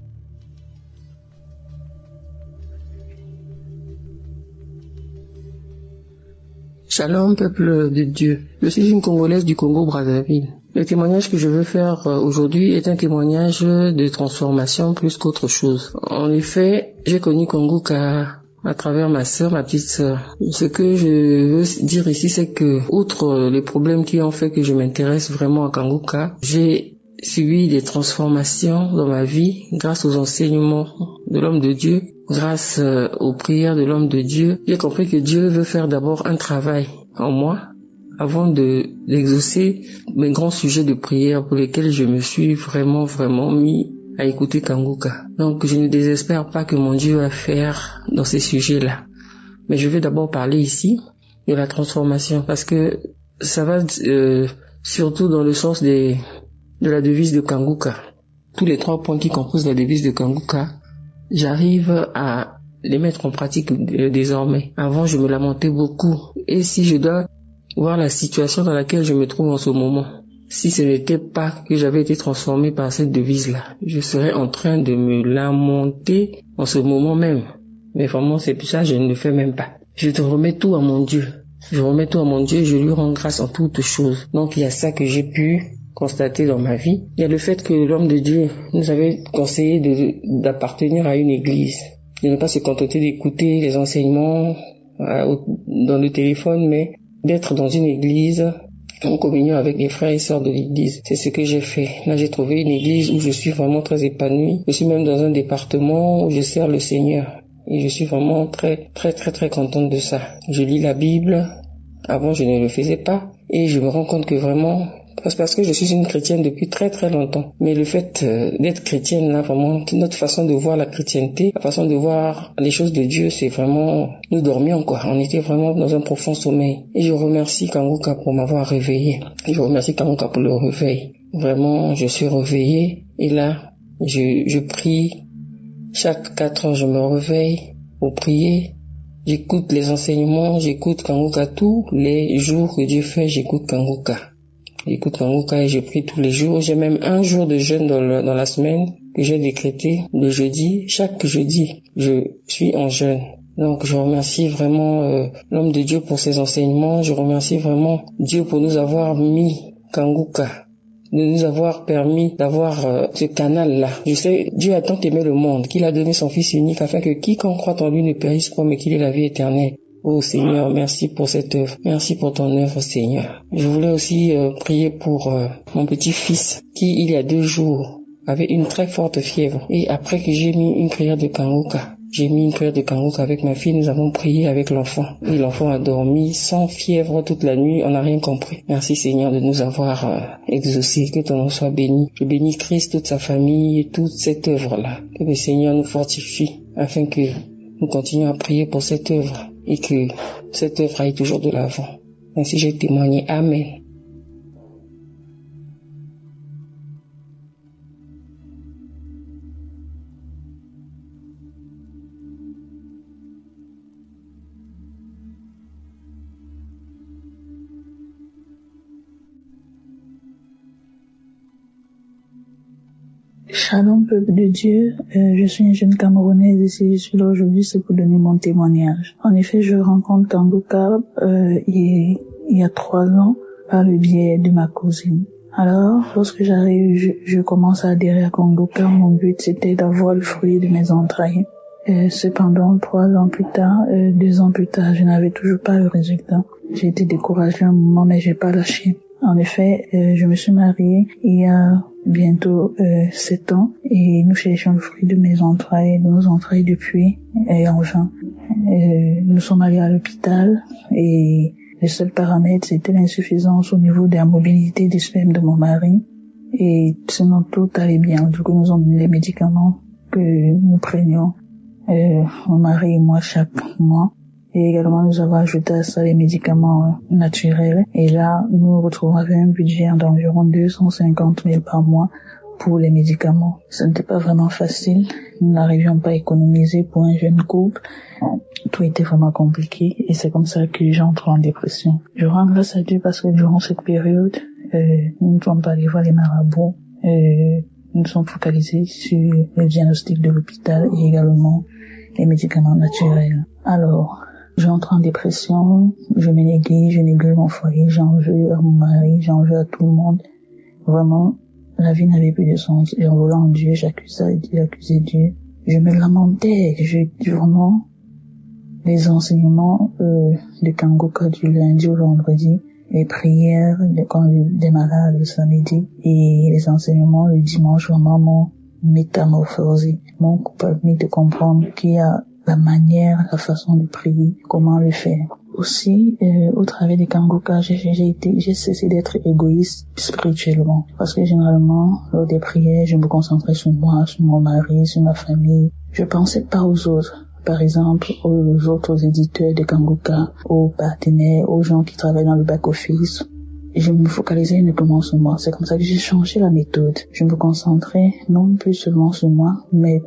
Shalom, peuple de Dieu. Je suis une Congolaise du Congo-Brazzaville. Le témoignage que je veux faire aujourd'hui est un témoignage de transformation plus qu'autre chose. En effet, j'ai connu Kangoka à travers ma sœur, ma petite sœur. Ce que je veux dire ici, c'est que, outre les problèmes qui ont fait que je m'intéresse vraiment à Kangoka, j'ai subi des transformations dans ma vie grâce aux enseignements de l'homme de Dieu, grâce aux prières de l'homme de Dieu. J'ai compris que Dieu veut faire d'abord un travail en moi avant d'exaucer mes grands sujets de prière pour lesquels je me suis vraiment mis à écouter Kangoka. Donc je ne désespère pas que mon Dieu va faire dans ces sujets-là. Mais je vais d'abord parler ici de la transformation parce que ça va surtout dans le sens de la devise de Kangoka. Tous les 3 points qui composent la devise de Kangoka, j'arrive à les mettre en pratique désormais. Avant, je me lamentais beaucoup. Et si je dois voir la situation dans laquelle je me trouve en ce moment, si ce n'était pas que j'avais été transformé par cette devise-là, je serais en train de me lamenter en ce moment même. Mais vraiment, c'est pour ça que je ne le fais même pas. Je te remets tout à mon Dieu. Je remets tout à mon Dieu et je lui rends grâce en toutes choses. Donc, il y a ça que j'ai pu constater dans ma vie. Il y a le fait que l'homme de Dieu nous avait conseillé d'appartenir à une église, de ne pas se contenter d'écouter les enseignements dans le téléphone, mais d'être dans une église en communion avec les frères et sœurs de l'église. C'est ce que j'ai fait. Là, j'ai trouvé une église où je suis vraiment très épanouie. Je suis même dans un département où je sers le Seigneur. Et je suis vraiment très contente de ça. Je lis la Bible. Avant, je ne le faisais pas. Et je me rends compte que vraiment, parce que je suis une chrétienne depuis très longtemps. Mais le fait d'être chrétienne, là, vraiment, notre façon de voir la chrétienté, la façon de voir les choses de Dieu, c'est vraiment, nous dormions, quoi. On était vraiment dans un profond sommeil. Et je remercie Kangoka pour m'avoir réveillé. Je remercie Kangoka pour le réveil. Vraiment, je suis réveillé. Et là, je prie. Chaque 4 heures, je me réveille pour prier. J'écoute les enseignements, j'écoute Kangoka tous les jours que Dieu fait, j'écoute Kangoka. J'écoute Kangoka et je prie tous les jours. J'ai même un jour de jeûne dans la semaine que j'ai décrété, le jeudi. Chaque jeudi, je suis en jeûne. Donc je remercie vraiment l'homme de Dieu pour ses enseignements. Je remercie vraiment Dieu pour nous avoir mis Kangoka, de nous avoir permis d'avoir ce canal-là. Je sais, Dieu a tant aimé le monde qu'il a donné son Fils unique afin que quiconque croit en lui ne périsse pas, mais qu'il ait la vie éternelle. Oh Seigneur, merci pour cette œuvre. Merci pour ton œuvre, Seigneur. Je voulais aussi prier pour mon petit-fils qui, il y a 2 jours, avait une très forte fièvre. Et après que j'ai mis une prière de Kangoka, avec ma fille, nous avons prié avec l'enfant. Et l'enfant a dormi sans fièvre toute la nuit, on n'a rien compris. Merci Seigneur de nous avoir exaucés, que ton nom soit béni. Je bénis Christ, toute sa famille et toute cette œuvre-là. Que le Seigneur nous fortifie afin que nous continuions à prier pour cette œuvre et que cette œuvre aille toujours de l'avant. Ainsi j'ai témoigné. Amen. Shalom, peuple de Dieu. Je suis une jeune Camerounaise et si je suis là aujourd'hui, c'est pour donner mon témoignage. En effet, je rencontre Kangoka il y a 3 ans par le biais de ma cousine. Alors, lorsque j'arrive, je commence à adhérer à Kangoka. Mon but, c'était d'avoir le fruit de mes entrailles. Cependant, 3 ans plus tard, 2 ans plus tard, je n'avais toujours pas le résultat. J'ai été découragée un moment, mais j'ai pas lâché. En effet, je me suis mariée il y a bientôt 7 ans et nous cherchons le fruit de nos entrailles depuis en juin. Nous sommes allés à l'hôpital et le seul paramètre c'était l'insuffisance au niveau de la mobilité du sperme de mon mari et sinon tout allait bien. Du coup nous avons donné les médicaments que nous prenions mon mari et moi chaque mois. Et également, nous avons ajouté à ça les médicaments naturels. Et là, nous nous retrouvons avec un budget d'environ 250 000 par mois pour les médicaments. Ce n'était pas vraiment facile. Nous n'arrivions pas à économiser pour un jeune couple. Tout était vraiment compliqué. Et c'est comme ça que j'entre en dépression. Je rends grâce à Dieu parce que durant cette période, nous ne sommes pas allés voir les marabouts. Nous sommes focalisés sur le diagnostic de l'hôpital et également les médicaments naturels. Alors, j'entre en dépression, je me néglige mon foyer, j'en veux à mon mari, j'en veux à tout le monde. Vraiment, la vie n'avait plus de sens. J'en voulais en Dieu, j'accusais Dieu. Je me lamentais, vraiment, les enseignements de Kangoka du lundi au vendredi, les prières quand je démarrais le samedi et les enseignements le dimanche vraiment m'ont métamorphosé, m'ont permis de comprendre qu'il y a la manière, la façon de prier, comment le faire. Aussi, au travers des Kangoka, j'ai cessé d'être égoïste spirituellement. Parce que généralement, lors des prières, je me concentrais sur moi, sur mon mari, sur ma famille. Je pensais pas aux autres. Par exemple, aux autres éditeurs de Kangoka, aux partenaires, aux gens qui travaillent dans le back-office. Je me focalisais uniquement sur moi. C'est comme ça que j'ai changé la méthode. Je me concentrais non plus seulement sur moi, mais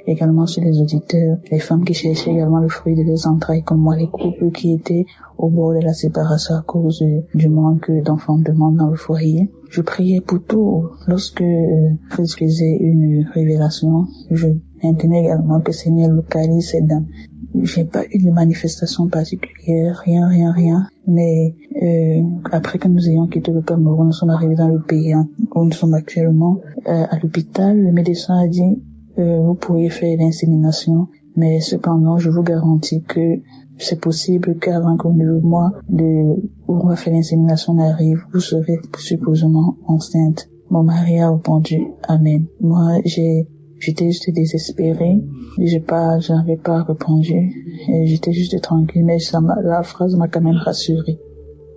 également sur les auditeurs, les femmes qui cherchaient également le fruit de leurs entrailles, comme moi, les couples qui étaient au bord de la séparation à cause du manque d'enfants de monde dans le foyer. Je priais pour tout. Lorsque Christ faisait une révélation, je maintenais également que Seigneur localise ces dames. J'ai pas eu de manifestation particulière, rien. Mais après que nous ayons quitté le Cameroun, nous sommes arrivés dans le pays où nous sommes actuellement. À l'hôpital, le médecin a dit vous pourriez faire l'insémination, mais cependant, je vous garantis que c'est possible qu'avant que le mois où on va faire l'insémination n'arrive, vous serez supposément enceinte. Mon mari a répondu Amen. Moi, j'étais juste désespérée. J'avais pas répondu. J'étais juste tranquille, mais la phrase m'a quand même rassurée.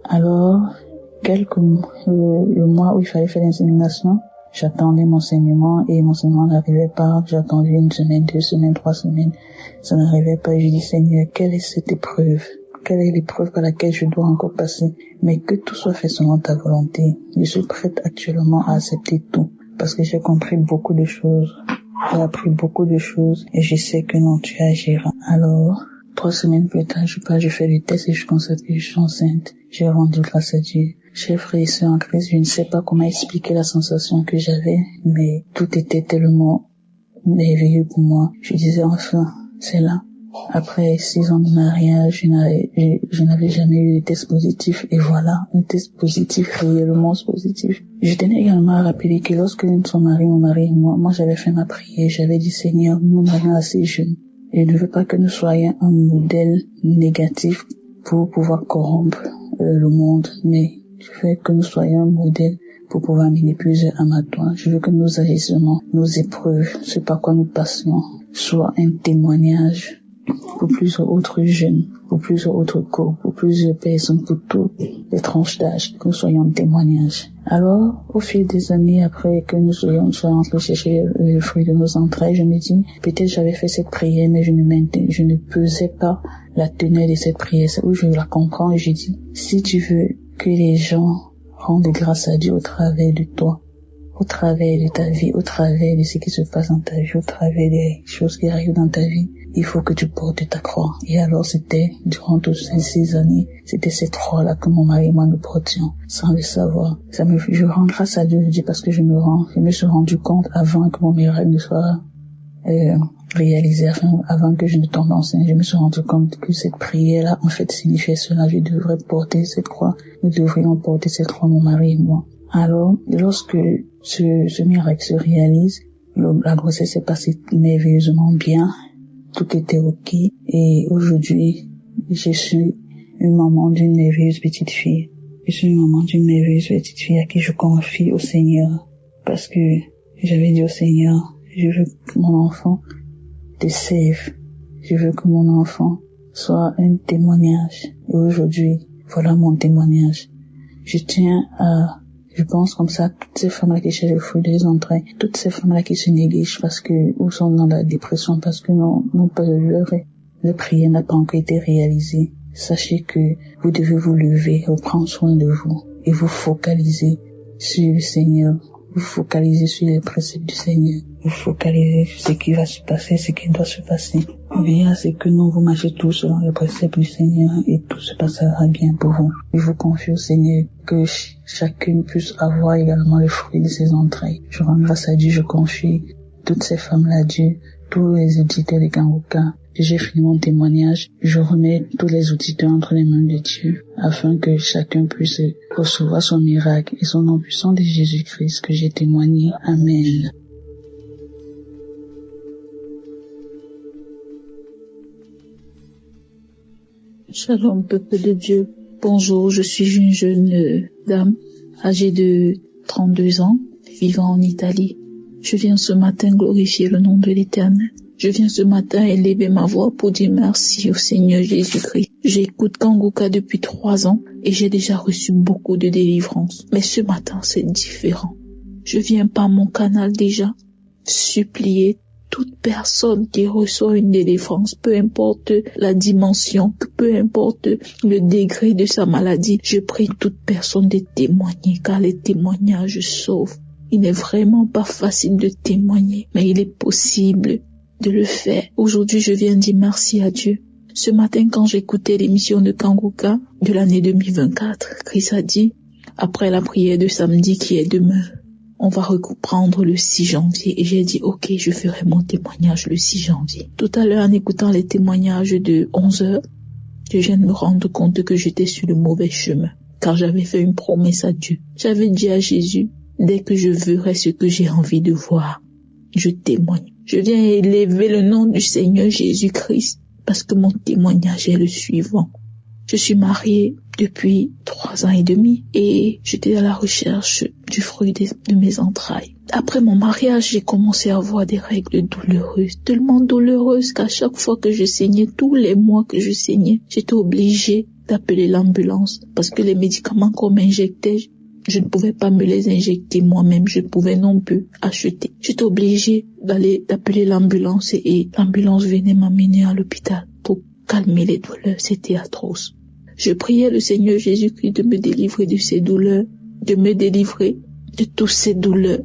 Alors, le mois où il fallait faire l'insémination, j'attendais mon saignement et mon saignement n'arrivait pas. J'ai attendu 1 semaine, 2 semaines, 3 semaines. Ça n'arrivait pas. Et je dis Seigneur, quelle est cette épreuve? Quelle est l'épreuve par laquelle je dois encore passer? Mais que tout soit fait selon ta volonté. Je suis prête actuellement à accepter tout. Parce que j'ai compris beaucoup de choses. J'ai appris beaucoup de choses. Et je sais que non, tu agiras. Alors, 3 semaines plus tard, je fais le test et je constate que je suis enceinte. J'ai rendu grâce à Dieu. Chers frères et sœurs en Christ, je ne sais pas comment expliquer la sensation que j'avais, mais tout était tellement merveilleux pour moi. Je disais enfin, c'est là. Après 6 ans de mariage, je n'avais jamais eu de test positif, et voilà, un test positif, réellement positif. Je tenais également à rappeler que lorsque nous sommes mariés, mon mari et moi j'avais fait ma prière, j'avais dit Seigneur, nous marions assez jeunes. Je ne veux pas que nous soyons un modèle négatif pour pouvoir corrompre le monde, mais je veux que nous soyons un modèle pour pouvoir amener plusieurs âmes à toi. Je veux que nos agissements, nos épreuves, ce par quoi nous passions, soient un témoignage pour plusieurs autres jeunes, pour plusieurs autres couples, pour plusieurs personnes, pour toutes les tranches d'âge, que nous soyons un témoignage. Alors, au fil des années, après que nous soyons rentrés chercher le fruit de nos entrailles, je me dis, peut-être j'avais fait cette prière, mais je ne pesais pas la teneur de cette prière. C'est où je la comprends et je dis, si tu veux que les gens rendent grâce à Dieu au travers de toi, au travers de ta vie, au travers de ce qui se passe dans ta vie, au travers des choses qui arrivent dans ta vie, il faut que tu portes ta croix. Et alors c'était, durant toutes ces 6 années, c'était cette croix-là que mon mari et moi nous portions, sans le savoir. Je rends grâce à Dieu, je dis parce que je me suis rendu compte avant que mon miracle ne soit réalisé, avant que je ne tombe enceinte, je me suis rendu compte que cette prière-là, en fait, signifiait cela. Je devrais porter cette croix. Nous devrions porter cette croix, mon mari et moi. Alors, lorsque ce miracle se réalise, la grossesse s'est passée merveilleusement bien. Tout était ok. Et aujourd'hui, je suis une maman d'une merveilleuse petite fille. Je suis une maman d'une merveilleuse petite fille à qui je confie au Seigneur. Parce que j'avais dit au Seigneur, je veux que mon enfant te serve. Je veux que mon enfant soit un témoignage. Et aujourd'hui, voilà mon témoignage. Je pense comme ça, toutes ces femmes-là qui cherchent le fruit des entrailles, toutes ces femmes-là qui se négligent ou sont dans la dépression parce que leur prière n'a pas encore été réalisée. Sachez que vous devez vous lever, reprendre soin de vous et vous focaliser sur le Seigneur. Vous focalisez sur les préceptes du Seigneur. Vous focalisez sur ce qui va se passer, ce qui doit se passer. Veillez à ce que vous marchez tous selon les préceptes du Seigneur et tout se passera bien pour vous. Je vous confie au Seigneur que chacune puisse avoir également le fruit de ses entrailles. Je rends grâce à Dieu, je confie toutes ces femmes-là à Dieu, tous les auditeurs de Kangoka. J'ai fini mon témoignage. Je remets tous les auditeurs entre les mains de Dieu afin que chacun puisse recevoir son miracle et son nom puissant de Jésus-Christ que j'ai témoigné. Amen. Shalom, peuple de Dieu. Bonjour, je suis une jeune dame âgée de 32 ans, vivant en Italie. Je viens ce matin glorifier le nom de l'Éternel. Je viens ce matin élever ma voix pour dire merci au Seigneur Jésus-Christ. J'écoute Kanguka depuis 3 ans et j'ai déjà reçu beaucoup de délivrance. Mais ce matin, c'est différent. Je viens par mon canal déjà supplier toute personne qui reçoit une délivrance, peu importe la dimension, peu importe le degré de sa maladie. Je prie toute personne de témoigner, car les témoignages sauvent. Il n'est vraiment pas facile de témoigner, mais il est possible de le faire. Aujourd'hui, je viens dire merci à Dieu. Ce matin, quand j'écoutais l'émission de Kanguka de l'année 2024, Chris a dit, après la prière de samedi qui est demain, on va reprendre le 6 janvier. Et j'ai dit, ok, je ferai mon témoignage le 6 janvier. Tout à l'heure, en écoutant les témoignages de 11h, je viens de me rendre compte que j'étais sur le mauvais chemin, car j'avais fait une promesse à Dieu. J'avais dit à Jésus, dès que je verrai ce que j'ai envie de voir, je témoigne. Je viens élever le nom du Seigneur Jésus-Christ, parce que mon témoignage est le suivant. Je suis mariée depuis 3 ans et demi et j'étais à la recherche du fruit de mes entrailles. Après mon mariage, j'ai commencé à avoir des règles douloureuses, tellement douloureuses qu'à chaque fois que je saignais, tous les mois que je saignais, j'étais obligée d'appeler l'ambulance parce que les médicaments qu'on m'injectait, je ne pouvais pas me les injecter moi-même, je ne pouvais non plus acheter. J'étais obligée d'appeler l'ambulance et l'ambulance venait m'amener à l'hôpital pour calmer les douleurs, c'était atroce. Je priais le Seigneur Jésus-Christ de me délivrer de ces douleurs, de me délivrer de toutes ces douleurs.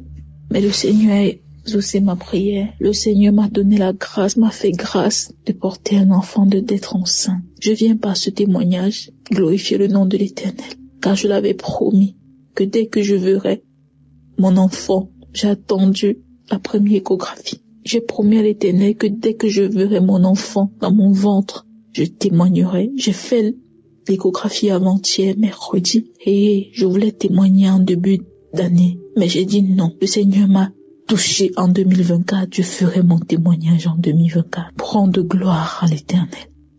Mais le Seigneur a exaucé ma prière. Le Seigneur m'a donné la grâce, m'a fait grâce de porter un enfant, d'être enceinte. Je viens par ce témoignage glorifier le nom de l'Éternel, car je l'avais promis que dès que je verrai mon enfant, j'ai attendu la première échographie. J'ai promis à l'Éternel que dès que je verrai mon enfant dans mon ventre, je témoignerai. J'ai fait l'échographie avant-hier, mercredi, et je voulais témoigner en début d'année. Mais j'ai dit non, le Seigneur m'a touché en 2024, je ferai mon témoignage en 2024. Pour rendre gloire à l'Éternel.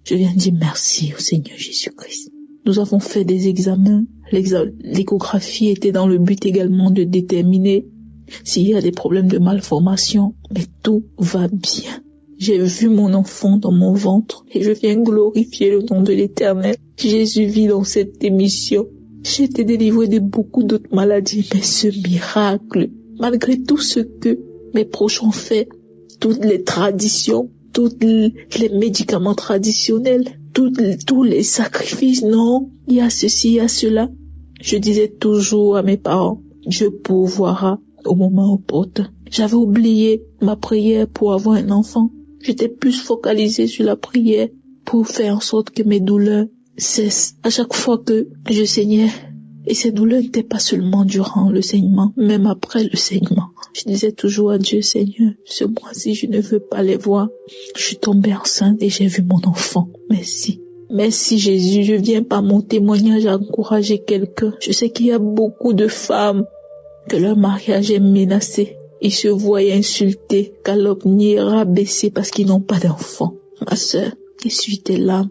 Je viens dire merci au Seigneur Jésus-Christ. Nous avons fait des examens. L'échographie était dans le but également de déterminer s'il y a des problèmes de malformation, mais tout va bien. J'ai vu mon enfant dans mon ventre et je viens glorifier le nom de l'Éternel. Jésus vit dans cette émission. J'ai été délivrée de beaucoup d'autres maladies, mais ce miracle, malgré tout ce que mes proches ont fait, toutes les traditions, tous les médicaments traditionnels, tous les sacrifices, non, il y a ceci, il y a cela. Je disais toujours à mes parents, Dieu pourvoira au moment opportun. J'avais oublié ma prière pour avoir un enfant. J'étais plus focalisée sur la prière pour faire en sorte que mes douleurs cessent. À chaque fois que je saignais, et ces douleurs n'étaient pas seulement durant le saignement, même après le saignement. Je disais toujours à Dieu, Seigneur, ce mois-ci, je ne veux pas les voir. Je suis tombée enceinte et j'ai vu mon enfant. Merci. Merci Jésus, je viens par mon témoignage encourager quelqu'un. Je sais qu'il y a beaucoup de femmes que leur mariage est menacé. Ils se voient insultés, calomniés, rabaissés parce qu'ils n'ont pas d'enfant. Ma sœur, essuie tes larmes.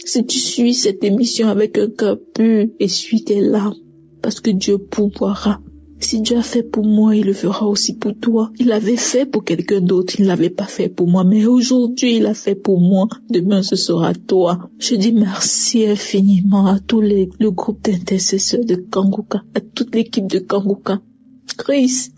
Si tu suis cette émission avec un cœur pur, essuie tes larmes, parce que Dieu pourvoira. Si Dieu a fait pour moi, il le fera aussi pour toi. Il l'avait fait pour quelqu'un d'autre, il ne l'avait pas fait pour moi, mais aujourd'hui il a fait pour moi. Demain ce sera toi. Je dis merci infiniment à tous le groupe d'intercesseurs de Kanguka, à toute l'équipe de Kanguka. Chris,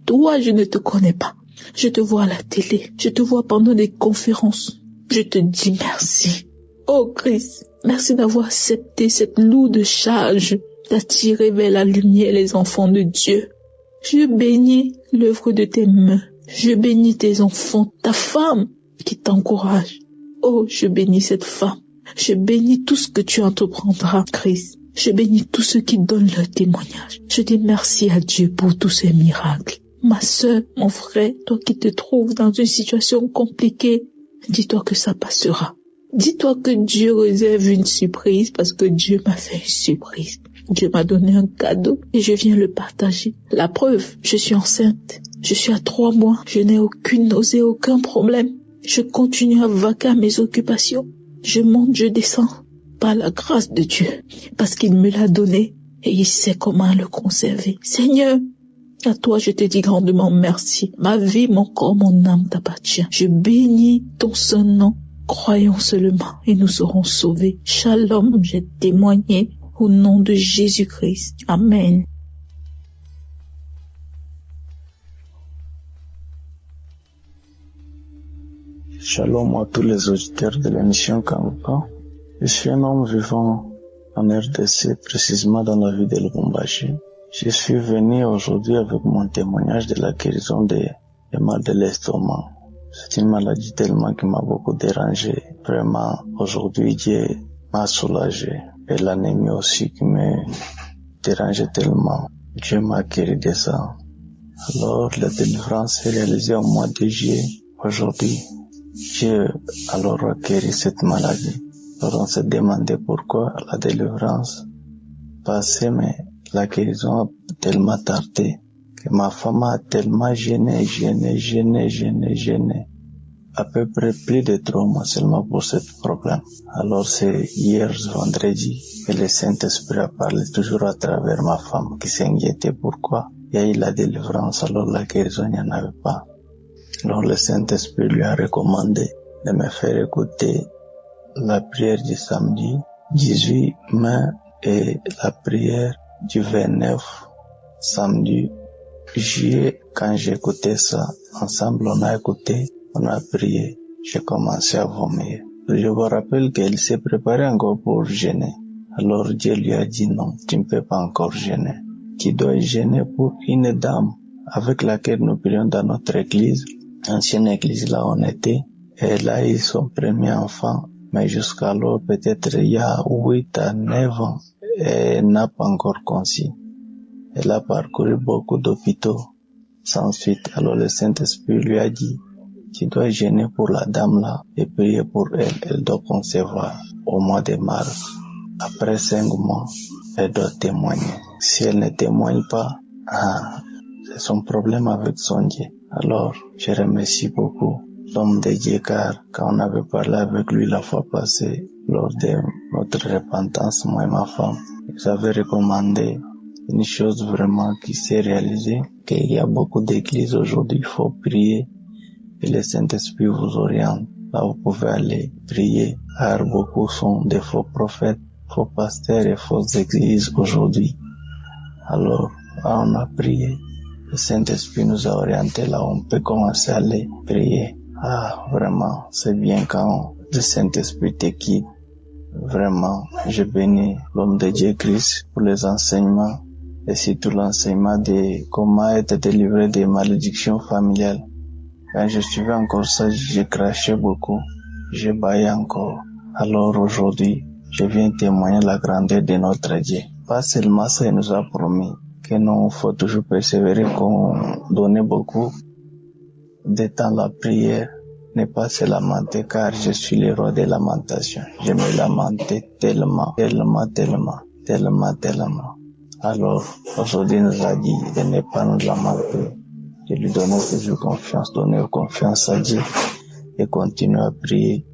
toi je ne te connais pas. Je te vois à la télé, je te vois pendant des conférences. Je te dis merci. Oh Christ, merci d'avoir accepté cette lourde charge d'attirer vers la lumière les enfants de Dieu. Je bénis l'œuvre de tes mains. Je bénis tes enfants, ta femme qui t'encourage. Oh, je bénis cette femme. Je bénis tout ce que tu entreprendras, Christ. Je bénis tous ceux qui donnent leur témoignage. Je dis merci à Dieu pour tous ces miracles. Ma sœur, mon frère, toi qui te trouves dans une situation compliquée, dis-toi que ça passera. Dis-toi que Dieu réserve une surprise parce que Dieu m'a fait une surprise. Dieu m'a donné un cadeau et je viens le partager. La preuve, je suis enceinte. Je suis à 3 mois. Je n'ai aucune nausée, aucun problème. Je continue à vaquer à mes occupations. Je monte, je descends par la grâce de Dieu parce qu'il me l'a donné et il sait comment le conserver. Seigneur, À toi, je te dis grandement merci. Ma vie, mon corps, mon âme t'appartient. Je bénis ton saint nom. Croyons seulement et nous serons sauvés. Shalom, j'ai témoigné au nom de Jésus-Christ. Amen. Shalom à tous les auditeurs de l'émission Kanguka. Je suis un homme vivant en RDC, précisément dans la ville de Lubumbashi. Je suis venu aujourd'hui avec mon témoignage de la guérison des mal de l'estomac. C'est une maladie tellement qui m'a beaucoup dérangé. Vraiment, aujourd'hui, Dieu m'a soulagé. Et l'anémie aussi qui me dérangeait tellement. Dieu m'a guéri de ça. Alors, la délivrance est réalisée au mois de juillet. Aujourd'hui, Dieu alors a guéri cette maladie. Alors, on s'est demandé pourquoi la délivrance passait, mais la guérison a tellement tardé que ma femme a tellement gêné. À peu près plus de 3 mois seulement pour ce problème. Alors c'est hier vendredi que le Saint-Esprit a parlé toujours à travers ma femme qui s'inquiétait pourquoi il y a eu la délivrance alors la guérison il n'y en avait pas. Alors le Saint-Esprit lui a recommandé de me faire écouter la prière du samedi 18 mai et la prière du 29 samedi juillet. Quand j'ai écouté ça, ensemble on a écouté, on a prié, j'ai commencé à vomir. Je vous rappelle qu'elle s'est préparée encore pour jeûner. Alors Dieu lui a dit non, tu ne peux pas encore jeûner. Tu dois jeûner pour une dame avec laquelle nous prions dans notre église, ancienne église là on était. Elle a eu son premier enfant, mais jusqu'alors peut-être il y a 8 à 9 ans, elle n'a pas encore conçu. Elle a parcouru beaucoup d'hôpitaux sans suite. Alors le Saint-Esprit lui a dit, tu dois jeûner pour la dame là et prier pour elle. Elle doit concevoir au mois de mars. Après 5 mois, elle doit témoigner. Si elle ne témoigne pas, c'est son problème avec son Dieu. Alors, je remercie beaucoup l'homme de Dieu car quand on avait parlé avec lui la fois passée, lors de notre repentance, moi et ma femme, j'avais recommandé une chose vraiment qui s'est réalisée, qu'il y a beaucoup d'églises aujourd'hui, il faut prier et le Saint-Esprit vous oriente. Là, vous pouvez aller prier, car beaucoup sont des faux prophètes, faux pasteurs et fausses églises aujourd'hui. Alors, là, on a prié. Le Saint-Esprit nous a orientés là, on peut commencer à aller prier. Vraiment, c'est bien quand le Saint-Esprit te guide. Vraiment, je bénis l'homme de Dieu Christ pour les enseignements et surtout l'enseignement de comment être délivré des malédictions familiales. Quand je suivais encore ça, j'ai craché beaucoup, j'ai baillé encore. Alors aujourd'hui, je viens témoigner la grandeur de notre Dieu. Pas seulement ça, il nous a promis que nous, faut toujours persévérer, qu'on donne beaucoup de temps la prière, ne pas se lamenter, car je suis le roi des lamentations. Je me lamentais tellement. Alors, aujourd'hui, il nous a dit de ne pas nous lamenter, de lui donner toujours confiance, donner confiance à Dieu et continuer à prier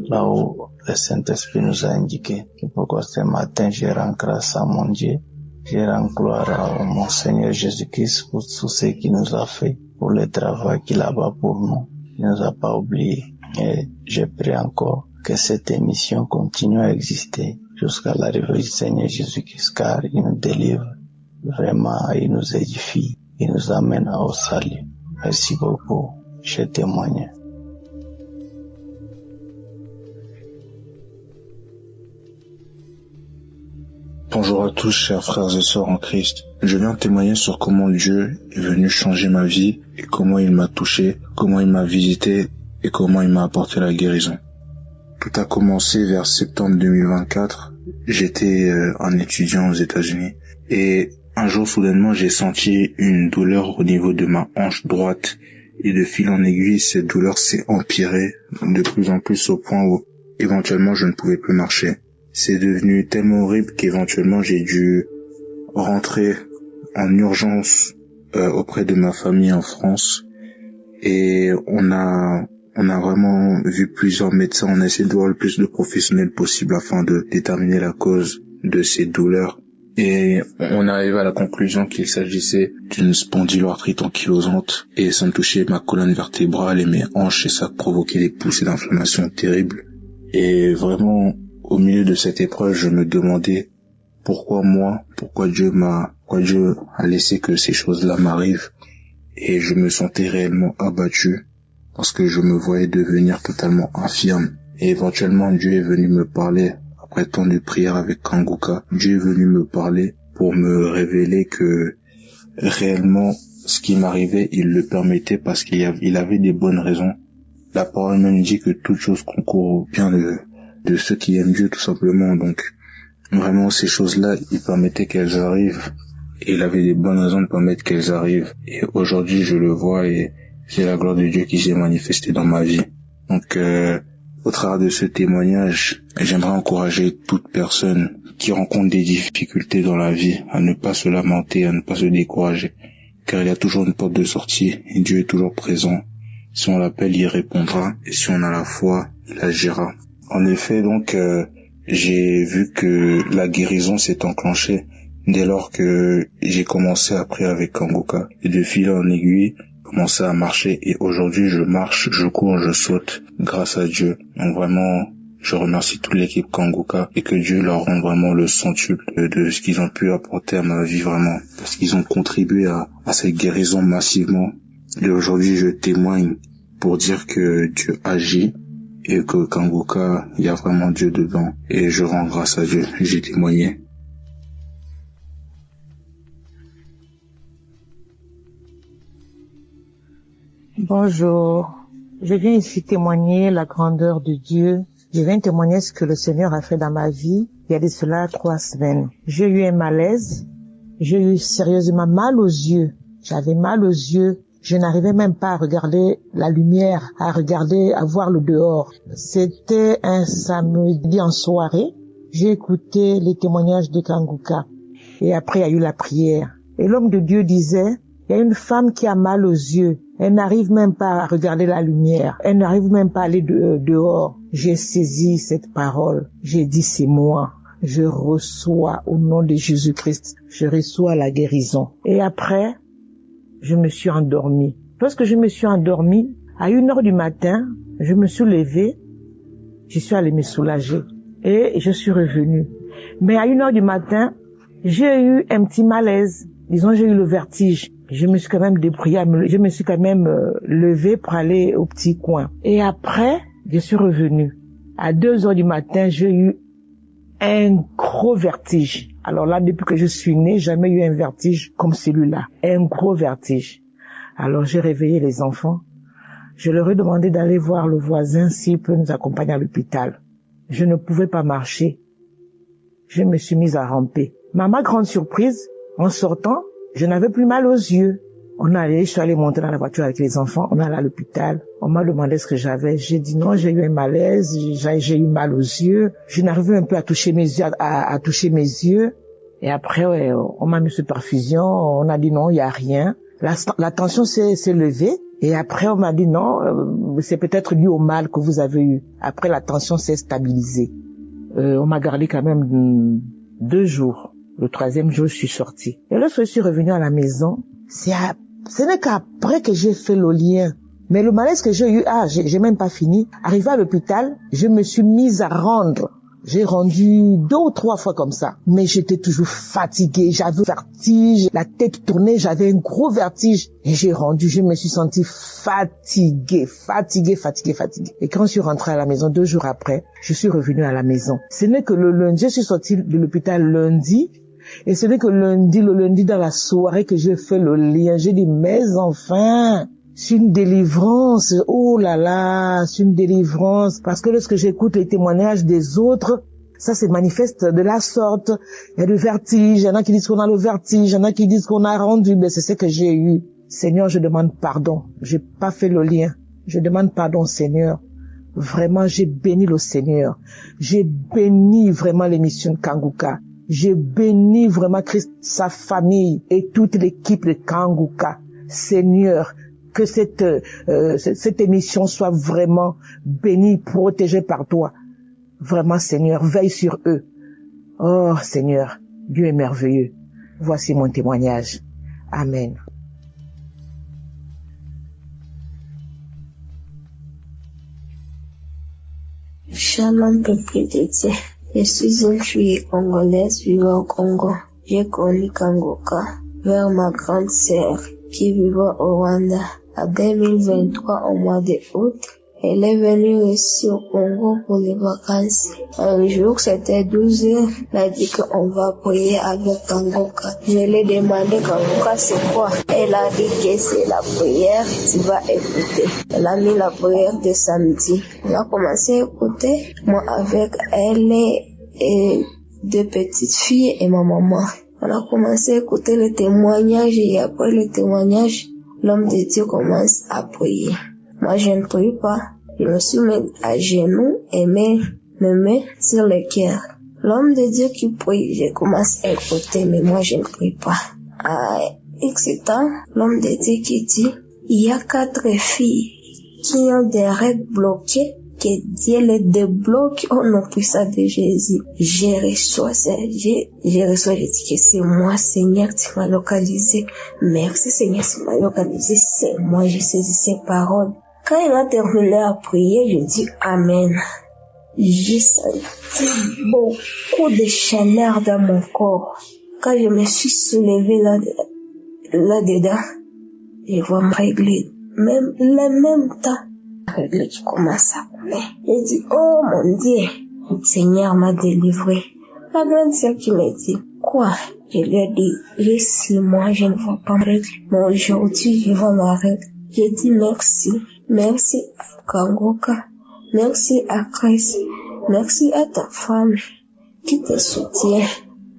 là où le Saint-Esprit nous a indiqué. C'est pourquoi ce matin, je rends grâce à mon Dieu, je rends gloire à mon Seigneur Jésus-Christ pour tout ce qu'il nous a fait, pour le travail qu'il a fait pour nous. Il ne nous a pas oubliés. Et je prie encore que cette émission continue à exister jusqu'à l'arrivée du Seigneur Jésus-Christ, car il nous délivre, vraiment, il nous édifie, il nous amène au salut. Merci beaucoup, je témoigne. Bonjour à tous, chers frères et sœurs en Christ. Je viens témoigner sur comment Dieu est venu changer ma vie et comment il m'a touché, comment il m'a visité et comment il m'a apporté la guérison. Tout a commencé vers septembre 2024. J'étais un étudiant aux États-Unis et un jour soudainement j'ai senti une douleur au niveau de ma hanche droite et de fil en aiguille cette douleur s'est empirée de plus en plus au point où éventuellement je ne pouvais plus marcher. C'est devenu tellement horrible qu'éventuellement j'ai dû rentrer en urgence auprès de ma famille en France et on a vraiment vu plusieurs médecins, on a essayé de voir le plus de professionnels possible afin de déterminer la cause de ces douleurs et on arrive à la conclusion qu'il s'agissait d'une spondyloarthrite ankylosante et ça me touchait ma colonne vertébrale et mes hanches et ça provoquait des poussées d'inflammation terribles. Et vraiment, au milieu de cette épreuve, je me demandais pourquoi moi, pourquoi Dieu a laissé que ces choses-là m'arrivent. Et je me sentais réellement abattu parce que je me voyais devenir totalement infirme. Et éventuellement, Dieu est venu me parler, après tant de prières avec Kanguka, Dieu est venu me parler pour me révéler que réellement, ce qui m'arrivait, il le permettait parce qu'il avait des bonnes raisons. La parole même dit que toute chose concourt au bien de ceux qui aiment Dieu, tout simplement. Donc, vraiment, ces choses-là, il permettait qu'elles arrivent. Et il avait des bonnes raisons de permettre qu'elles arrivent. Et aujourd'hui, je le vois et c'est la gloire de Dieu qui s'est manifestée dans ma vie. Donc, au travers de ce témoignage, j'aimerais encourager toute personne qui rencontre des difficultés dans la vie à ne pas se lamenter, à ne pas se décourager, car il y a toujours une porte de sortie et Dieu est toujours présent. Si on l'appelle, il répondra et si on a la foi, il agira. En effet, donc, j'ai vu que la guérison s'est enclenchée dès lors que j'ai commencé à prier avec Kanguka. Et de fil en aiguille, commencé à marcher et aujourd'hui je marche, je cours, je saute grâce à Dieu. Donc vraiment, je remercie toute l'équipe Kanguka et que Dieu leur rende vraiment le centuple de ce qu'ils ont pu apporter à ma vie vraiment. Parce qu'ils ont contribué à cette guérison massivement. Et aujourd'hui je témoigne pour dire que Dieu agit et que Kanguka, il y a vraiment Dieu dedans. Et je rends grâce à Dieu, j'ai témoigné. Bonjour, je viens ici témoigner la grandeur de Dieu. Je viens témoigner ce que le Seigneur a fait dans ma vie il y a de cela 3 semaines. J'ai eu un malaise, j'ai eu sérieusement mal aux yeux. J'avais mal aux yeux, je n'arrivais même pas à regarder la lumière, à voir le dehors. C'était un samedi en soirée, j'ai écouté les témoignages de Kanguka et après il y a eu la prière. Et l'homme de Dieu disait, il y a une femme qui a mal aux yeux. Elle n'arrive même pas à regarder la lumière. Elle n'arrive même pas à aller dehors. J'ai saisi cette parole. J'ai dit, c'est moi. Je reçois au nom de Jésus-Christ. Je reçois la guérison. Et après, je me suis endormie. Lorsque je me suis endormie, à 1h du matin, je me suis levée. Je suis allée me soulager. Et je suis revenue. Mais à 1h du matin, j'ai eu un petit malaise. Disons, j'ai eu le vertige. Je me suis quand même débrouillée, je me suis quand même levée pour aller au petit coin. Et après, je suis revenue. À 2h du matin, j'ai eu un gros vertige. Alors là, depuis que je suis née, jamais eu un vertige comme celui-là. Un gros vertige. Alors j'ai réveillé les enfants. Je leur ai demandé d'aller voir le voisin s'il peut nous accompagner à l'hôpital. Je ne pouvais pas marcher. Je me suis mise à ramper. Mais à ma grande surprise, en sortant, je n'avais plus mal aux yeux. Je suis allée monter dans la voiture avec les enfants, on allait à l'hôpital. On m'a demandé ce que j'avais. J'ai dit non, j'ai eu un malaise, j'ai eu mal aux yeux. Je n'arrivais un peu à toucher mes yeux, à toucher mes yeux. Et après, on m'a mis sous perfusion, on a dit non, il y a rien. La tension s'est levée. Et après, on m'a dit non, c'est peut-être dû au mal que vous avez eu. Après, la tension s'est stabilisée. On m'a gardé quand même 2 jours. Le 3e jour, je suis sortie. Et lorsque je suis revenue à la maison, ce n'est qu'après que j'ai fait le lien. Mais le malaise que j'ai eu, j'ai même pas fini. Arrivé à l'hôpital, je me suis mise à rendre. J'ai rendu 2 ou 3 fois comme ça. Mais j'étais toujours fatiguée, j'avais vertige, la tête tournait, j'avais un gros vertige. Et j'ai rendu, je me suis sentie fatiguée. Et quand je suis rentrée à la maison 2 jours après, je suis revenue à la maison. Ce n'est que le lundi, je suis sortie de l'hôpital lundi. Et ce n'est que le lundi dans la soirée que j'ai fait le lien. J'ai dit, mais enfin, c'est une délivrance. Oh là là, c'est une délivrance. Parce que lorsque j'écoute les témoignages des autres, ça se manifeste de la sorte. Il y a du vertige. Il y en a qui disent qu'on a le vertige. Il y en a qui disent qu'on a rendu. Mais c'est ce que j'ai eu. Seigneur, je demande pardon. J'ai pas fait le lien. Je demande pardon, Seigneur. Vraiment, j'ai béni le Seigneur. J'ai béni vraiment l'émission de Kanguka. J'ai béni vraiment Christ, sa famille et toute l'équipe de Kanguka. Seigneur, que cette émission soit vraiment bénie, protégée par toi. Vraiment, Seigneur, veille sur eux. Oh, Seigneur, Dieu est merveilleux. Voici mon témoignage. Amen. Shalom, peuple de Dieu. Je suis une fille congolaise vivant au Congo. J'ai connu Kangoka vers ma grande sœur qui vivait au Rwanda. En 2023, au mois d'août, elle est venue ici au Congo pour les vacances. Un jour, c'était 12 heures, elle a dit qu'on va prier avec Kangoka. Je lui ai demandé Kangoka c'est quoi? Elle a dit que c'est la prière, tu vas écouter. Elle a mis la prière de samedi. On a commencé à écouter, moi avec elle et deux petites filles et ma maman. On a commencé à écouter le témoignage et après le témoignage, l'homme de Dieu commence à prier. Moi, je ne prie pas. Je me suis mis à genoux et mes mains sur le cœur. L'homme de Dieu qui prie, je commence à écouter, mais moi, je ne prie pas. À X temps, l'homme de Dieu qui dit, il y a 4 filles qui ont des règles bloquées, que Dieu les débloque au nom puissant de Jésus. J'ai reçu ça, j'ai dit que c'est moi, Seigneur, tu m'as localisé. Merci, Seigneur, tu m'as localisé, c'est moi, j'ai saisi ces paroles. Quand il a terminé à prier, je dis Amen. J'ai senti beaucoup de chaleur dans mon corps. Quand je me suis soulevée là-dedans, je vois me régler. Même le même temps, régler qui commence à couler. J'ai dit, oh mon Dieu, le Seigneur m'a délivré. La grande sœur qui m'a dit, quoi? Je lui ai dit, j'ai 6 mois, je ne vois pas ma règle. Mais aujourd'hui, je vois ma règle. J'ai dit merci. Merci à Kangoka. Merci à Christ. Merci à ta femme qui te soutient.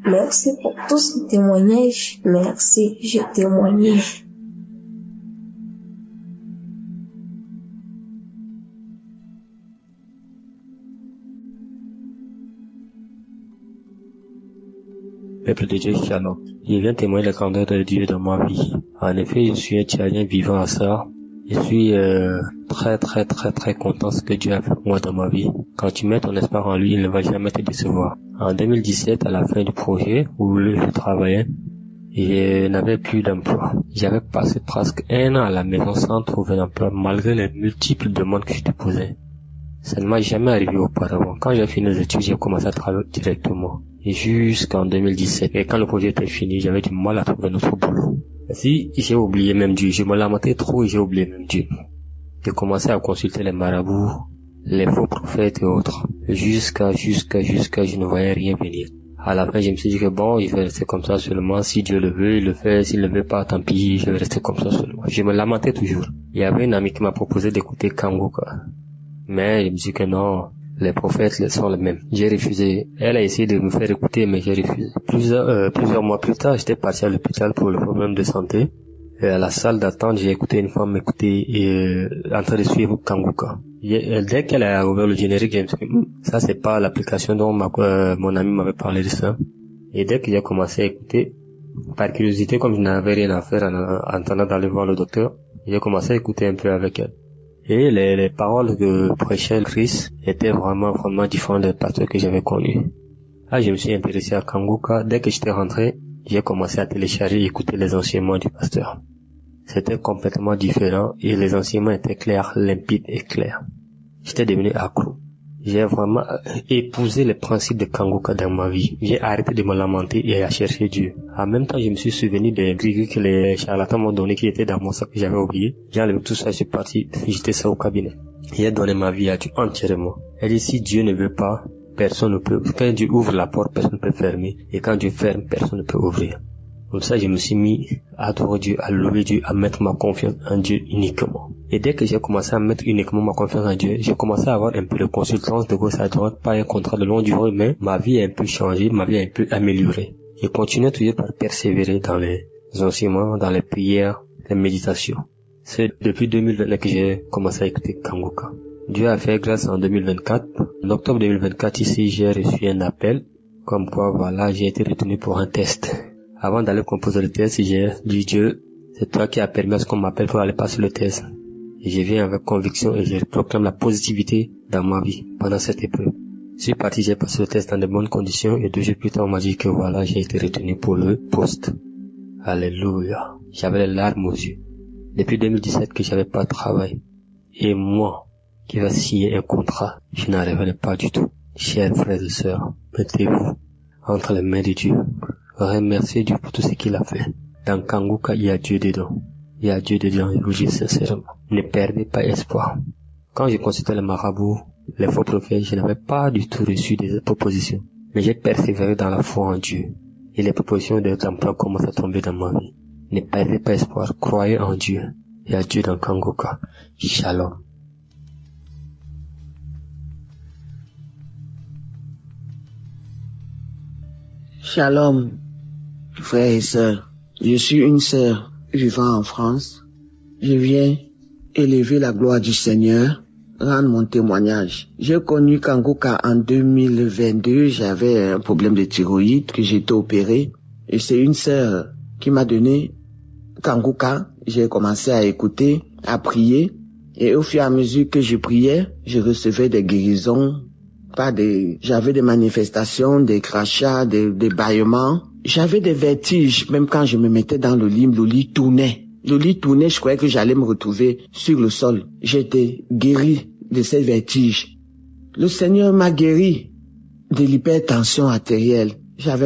Merci pour tous ces témoignages. Merci, j'ai témoigné. Peuple de Dieu, Shalom. Je viens témoigner la grandeur de Dieu dans ma vie. En effet, je suis un Tchadien vivant à ça. Je suis très content de ce que Dieu a fait pour moi dans ma vie. Quand tu mets ton espoir en lui, il ne va jamais te décevoir. En 2017, à la fin du projet où je travaillais, je n'avais plus d'emploi. J'avais passé presque 1 an à la maison sans trouver d'emploi malgré les multiples demandes que je déposais. Ça ne m'a jamais arrivé auparavant. Quand j'ai fini les études, j'ai commencé à travailler directement. Et jusqu'en 2017. Et quand le projet était fini, j'avais du mal à trouver notre boulot. Si j'ai oublié même Dieu, je me lamentais trop et j'ai oublié même Dieu. J'ai commencé à consulter les marabouts, les faux prophètes et autres. Jusqu'à je ne voyais rien venir. À la fin, je me suis dit que bon, je vais rester comme ça seulement. Si Dieu le veut, il le fait. S'il ne le veut pas, tant pis, je vais rester comme ça seulement. Je me lamentais toujours. Il y avait une amie qui m'a proposé d'écouter Kangoka. Mais je me suis dit que non, les prophètes sont les mêmes. J'ai refusé. Elle a essayé de me faire écouter, mais j'ai refusé. Plusieurs mois plus tard, j'étais parti à l'hôpital pour le problème de santé. Et à la salle d'attente, j'ai écouté une femme m'écouter et en train de suivre Kangoka. Dès qu'elle a ouvert le générique, j'ai dit, ça c'est pas l'application dont mon ami m'avait parlé de ça. Et dès que j'ai commencé à écouter, par curiosité, comme je n'avais rien à faire en attendant d'aller voir le docteur, j'ai commencé à écouter un peu avec elle. Et les paroles que prêchait Christ étaient vraiment différentes des pasteurs que j'avais connus. Là, je me suis intéressé à Kangoka. Dès que j'étais rentré, j'ai commencé à télécharger et écouter les enseignements du pasteur. C'était complètement différent et les enseignements étaient clairs, limpides et clairs. J'étais devenu accro. J'ai vraiment épousé les principes de Kangoka dans ma vie. J'ai arrêté de me lamenter et à chercher Dieu. En même temps, je me suis souvenu des grillés que les charlatans m'ont donné qui étaient dans mon sac que j'avais oublié. J'ai enlevé tout ça, je suis parti, j'étais ça au cabinet. J'ai donné ma vie à Dieu entièrement. Et dit, si Dieu ne veut pas, personne ne peut. Quand Dieu ouvre la porte, personne ne peut fermer. Et quand Dieu ferme, personne ne peut ouvrir. Comme ça, je me suis mis à adorer Dieu, à louer Dieu, à mettre ma confiance en Dieu uniquement. Et dès que j'ai commencé à mettre uniquement ma confiance en Dieu, j'ai commencé à avoir un peu de consultance de gauche à droite, pas un contrat de longue durée, mais ma vie a un peu changé, ma vie a un peu amélioré. Je continue toujours par persévérer dans les enseignements, dans les prières, les méditations. C'est depuis 2020 que j'ai commencé à écouter Kangoka. Dieu a fait grâce en 2024. En octobre 2024, ici, j'ai reçu un appel, comme quoi, voilà, j'ai été retenu pour un test. Avant d'aller composer le test, j'ai dit Dieu, c'est toi qui as permis à ce qu'on m'appelle pour aller passer le test. Et je viens avec conviction et je proclame la positivité dans ma vie pendant cette épreuve. Je suis parti, j'ai passé le test dans de bonnes conditions et 2 jours plus tard, on m'a dit que voilà, j'ai été retenu pour le poste. Alléluia. J'avais les larmes aux yeux. Depuis 2017 que j'avais pas de travail. Et moi, qui va signer un contrat, je n'en revenais pas du tout. Chers frères et sœurs, mettez-vous entre les mains de Dieu. Remerciez Dieu pour tout ce qu'il a fait. Dans Kanguka, il y a Dieu dedans. Il y a Dieu dedans, je vous dis sincèrement. Ne perdez pas espoir. Quand je consultais les marabouts, les faux prophètes, je n'avais pas du tout reçu des propositions. Mais j'ai persévéré dans la foi en Dieu. Et les propositions de emploi commencent à tomber dans ma vie. Ne perdez pas espoir, croyez en Dieu. Il y a Dieu dans Kanguka. Shalom. Shalom, frères et sœurs. Je suis une sœur vivant en France. Je viens élever la gloire du Seigneur, rendre mon témoignage. J'ai connu Kanguka en 2022. J'avais un problème de thyroïde que j'ai été opéré. Et c'est une sœur qui m'a donné Kanguka. J'ai commencé à écouter, à prier. Et au fur et à mesure que je priais, je recevais des guérisons. J'avais des manifestations, des crachats, des bâillements. J'avais des vertiges, même quand je me mettais dans le lit tournait. Le lit tournait, je croyais que j'allais me retrouver sur le sol. J'étais guéri de ces vertiges. Le Seigneur m'a guéri de l'hypertension artérielle.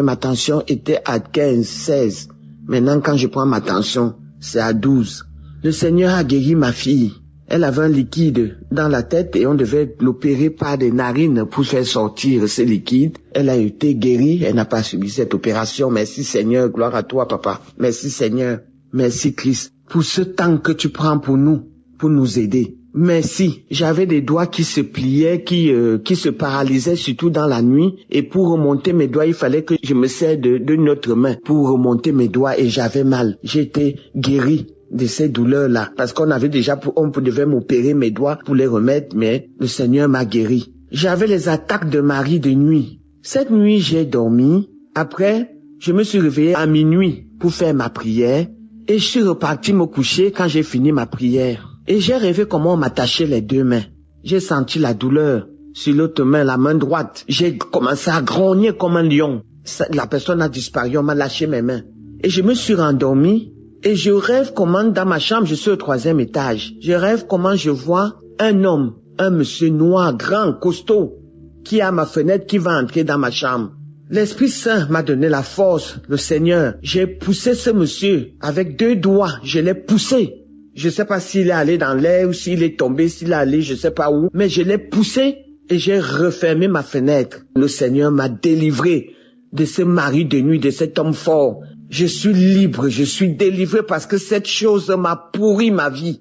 Ma tension était à 15, 16. Maintenant, quand je prends ma tension, c'est à 12. Le Seigneur a guéri ma fille. Elle avait un liquide dans la tête et on devait l'opérer par des narines pour faire sortir ce liquide. Elle a été guérie, elle n'a pas subi cette opération. Merci Seigneur, gloire à toi papa. Merci Seigneur, merci Christ pour ce temps que tu prends pour nous aider. Merci. J'avais des doigts qui se pliaient, qui se paralysaient surtout dans la nuit. Et pour remonter mes doigts, il fallait que je me serre d'une autre main pour remonter mes doigts et j'avais mal. J'étais guéri de ces douleurs-là. Parce qu'on devait m'opérer mes doigts pour les remettre, mais le Seigneur m'a guéri. J'avais les attaques de Marie de nuit. Cette nuit, j'ai dormi. Après, je me suis réveillé à minuit pour faire ma prière. Et je suis reparti me coucher quand j'ai fini ma prière. Et j'ai rêvé comment on m'attachait les 2 mains. J'ai senti la douleur sur l'autre main, la main droite. J'ai commencé à grogner comme un lion. La personne a disparu, on m'a lâché mes mains. Et je me suis rendormi. Et je rêve comment dans ma chambre, je suis au 3e étage. Je rêve comment je vois un homme, un monsieur noir, grand, costaud, qui est à ma fenêtre, qui va entrer dans ma chambre. L'Esprit Saint m'a donné la force, le Seigneur. J'ai poussé ce monsieur avec 2 doigts, je l'ai poussé. Je sais pas s'il est allé dans l'air ou s'il est tombé, s'il est allé je sais pas où, mais je l'ai poussé et j'ai refermé ma fenêtre. Le Seigneur m'a délivré de ce mari de nuit, de cet homme fort. Je suis libre, je suis délivré parce que cette chose m'a pourri ma vie.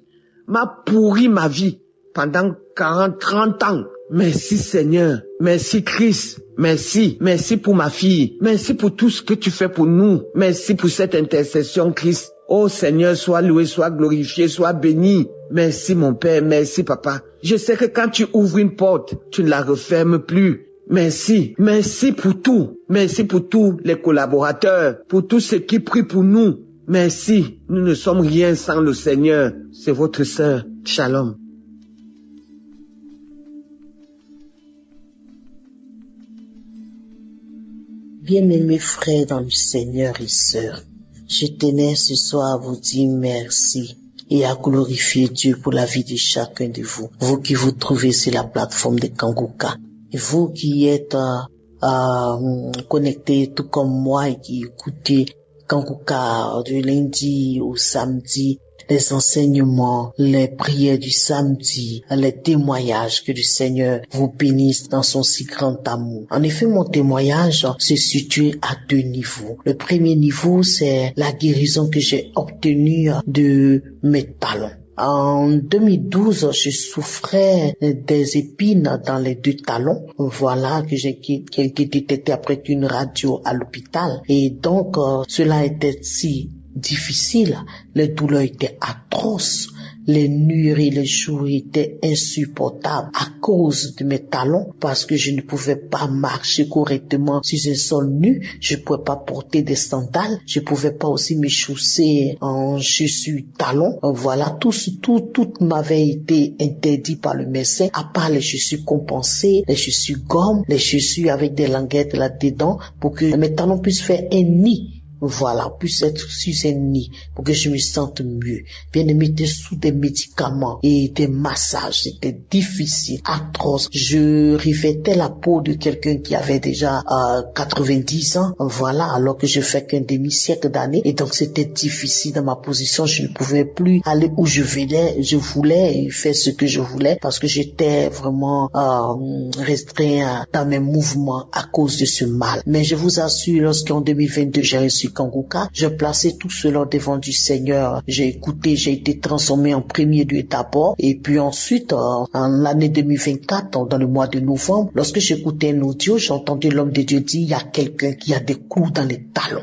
Pendant 40, 30 ans. Merci Seigneur, merci Christ, merci pour ma fille, merci pour tout ce que tu fais pour nous, merci pour cette intercession Christ. Oh Seigneur, sois loué, sois glorifié, sois béni. Merci mon Père, merci Papa. Je sais que quand tu ouvres une porte, tu ne la refermes plus. Merci pour tout. Merci pour tous les collaborateurs, pour tous ceux qui prient pour nous. Merci, nous ne sommes rien sans le Seigneur. C'est votre sœur. Shalom. Bien-aimés frères dans le Seigneur et sœurs, je tenais ce soir à vous dire merci et à glorifier Dieu pour la vie de chacun de vous. Vous qui vous trouvez sur la plateforme de Kanguka. Et vous qui êtes connectés tout comme moi et qui écoutez Kanguka du lundi au samedi, les enseignements, les prières du samedi, les témoignages, que le Seigneur vous bénisse dans son si grand amour. En effet, mon témoignage se situe à 2 niveaux. Le premier niveau, c'est la guérison que j'ai obtenue de mes talons. En 2012, je souffrais des épines dans les 2 talons. Voilà que j'ai été détecté après une radio à l'hôpital. Et donc, cela était si difficile. Les douleurs étaient atroces. Les nuits et les jours étaient insupportables à cause de mes talons parce que je ne pouvais pas marcher correctement sur un sol nu. Je ne pouvais pas porter des sandales. Je ne pouvais pas aussi me chausser en chaussures talons. Voilà, tout m'avait été interdit par le médecin, à part les chaussures compensées, les chaussures gomme, les chaussures avec des languettes là-dedans pour que mes talons puissent faire un nid. Voilà, puisse être sous un nid pour que je me sente mieux. Bien aimé, j'étais sous des médicaments et des massages. C'était difficile, atroce. Je revêtais la peau de quelqu'un qui avait déjà 90 ans. Voilà, alors que je fais qu'un demi-siècle d'années. Et donc, c'était difficile dans ma position. Je ne pouvais plus aller où je voulais et faire ce que je voulais parce que j'étais vraiment restreint dans mes mouvements à cause de ce mal. Mais je vous assure, lorsqu'en 2022, j'ai reçu Kanguka, je plaçais tout cela devant du Seigneur. J'ai écouté, j'ai été transformé en premier lieu d'abord, et puis ensuite, en l'année 2024, dans le mois de novembre, lorsque j'écoutais un audio, j'ai entendu l'homme de Dieu dire, il y a quelqu'un qui a des clous dans les talons.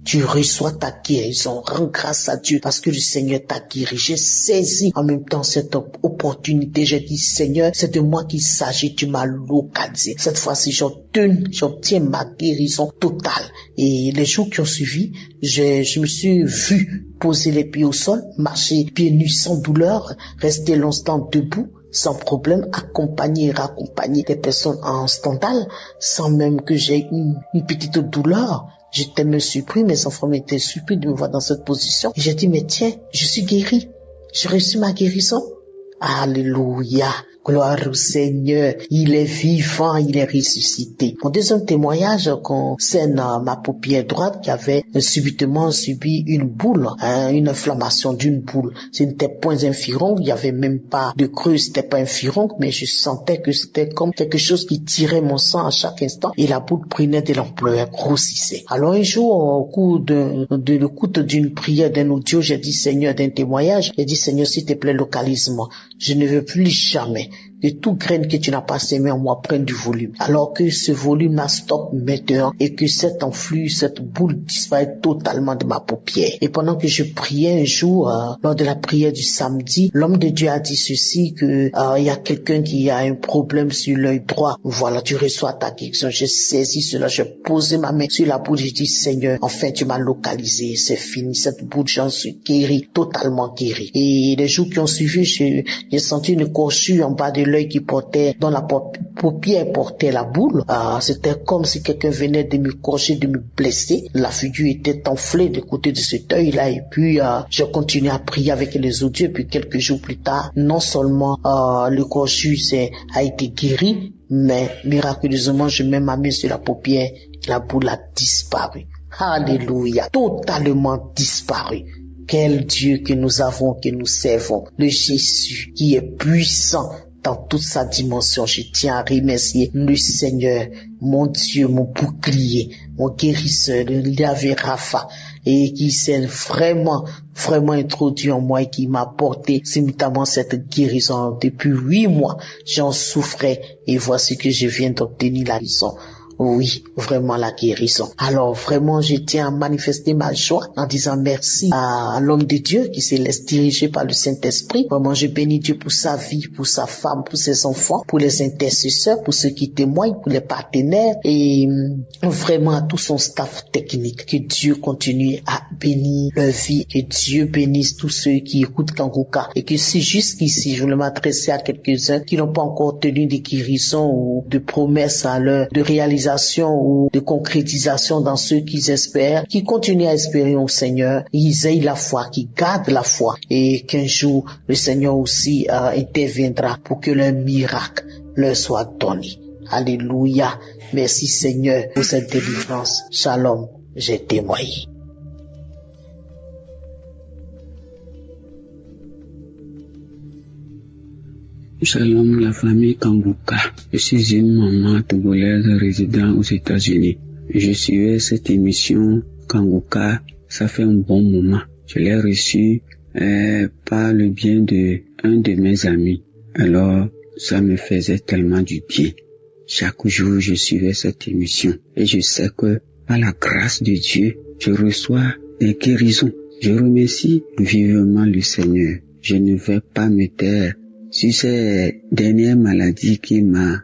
Tu reçois ta guérison, rends grâce à Dieu parce que le Seigneur t'a guéri. J'ai saisi en même temps cette opportunité. J'ai dit, Seigneur, c'est de moi qu'il s'agit, tu m'as localisé. Cette fois-ci, j'obtiens ma guérison totale. Et les jours qui ont suivi, je me suis vu poser les pieds au sol, marcher pieds nus sans douleur, rester longtemps debout, sans problème, accompagner et raccompagner des personnes en standal, sans même que j'ai une petite douleur. J'étais même surpris, mes enfants m'étaient surpris de me voir dans cette position. Et j'ai dit, mais tiens, je suis guéri. J'ai reçu ma guérison. Alléluia. Gloire au Seigneur. Il est vivant, il est ressuscité. Mon deuxième témoignage concerne ma paupière droite qui avait subitement subi une boule, une inflammation d'une boule. Ce n'était point un furoncle, il n'y avait même pas de creux, c'était pas un furoncle, mais je sentais que c'était comme quelque chose qui tirait mon sang à chaque instant et la boule prenait de l'ampleur, grossissait. Alors un jour, au cours de l'écoute d'une prière, d'un audio, j'ai dit, Seigneur, d'un témoignage, j'ai dit, Seigneur, s'il te plaît, localise-moi. Je ne veux plus jamais que tout graine que tu n'as pas sémé en moi prenne du volume. Alors que ce volume-là stoppe maintenant et que cet enflux, cette boule disparaît totalement de ma paupière. Et pendant que je priais un jour, lors de la prière du samedi, l'homme de Dieu a dit ceci, que il y a quelqu'un qui a un problème sur l'œil droit. Voilà, tu reçois ta guérison. J'ai saisi cela, j'ai posé ma main sur la boule, j'ai dit, Seigneur, enfin tu m'as localisé, c'est fini, cette boule, j'en suis guéri, totalement guéri. Et les jours qui ont suivi, j'ai senti une courchure en bas de l'œil qui portait, dont la paupière portait la boule. C'était comme si quelqu'un venait de me crocher, de me blesser. La figure était enflée du côté de cet œil-là. Et puis, j'ai continué à prier avec les autres dieux. Puis quelques jours plus tard, non seulement le crochet a été guéri, mais miraculeusement, je mets ma main sur la paupière. La boule a disparu. Alléluia. Totalement disparu. Quel Dieu que nous avons, que nous servons. Le Jésus qui est puissant dans toute sa dimension. Je tiens à remercier le Seigneur, mon Dieu, mon bouclier, mon guérisseur, le Yahvé Rapha, et qui s'est vraiment introduit en moi et qui m'a apporté simultanément cette guérison. Depuis 8 mois, j'en souffrais et voici que je viens d'obtenir la guérison. Oui, vraiment la guérison. Alors vraiment, je tiens à manifester ma joie en disant merci à l'homme de Dieu qui se laisse diriger par le Saint-Esprit. Vraiment, je bénis Dieu pour sa vie, pour sa femme, pour ses enfants, pour les intercesseurs, pour ceux qui témoignent, pour les partenaires et vraiment à tout son staff technique. Que Dieu continue à bénir leur vie, que Dieu bénisse tous ceux qui écoutent Kanguka et que si jusqu'ici, je voulais m'adresser à quelques-uns qui n'ont pas encore tenu de guérison ou de promesses à leur de réalisation ou de concrétisation dans ceux qu'ils espèrent, qui continuent à espérer au Seigneur, ils aient la foi, qu'ils gardent la foi et qu'un jour le Seigneur aussi interviendra pour que leur miracle leur soit donné. Alléluia. Merci Seigneur pour cette délivrance. Shalom, j'ai témoigné. Shalom la famille Kanguka. Je suis une maman togolaise résidant aux États-Unis. Je suivais cette émission Kanguka, ça fait un bon moment. Je l'ai reçue par le bien de un de mes amis. Alors, ça me faisait tellement du bien. Chaque jour, je suivais cette émission et je sais que par la grâce de Dieu, je reçois des guérisons. Je remercie vivement le Seigneur. je ne vais pas me taire sur ces dernières maladies qui m'ont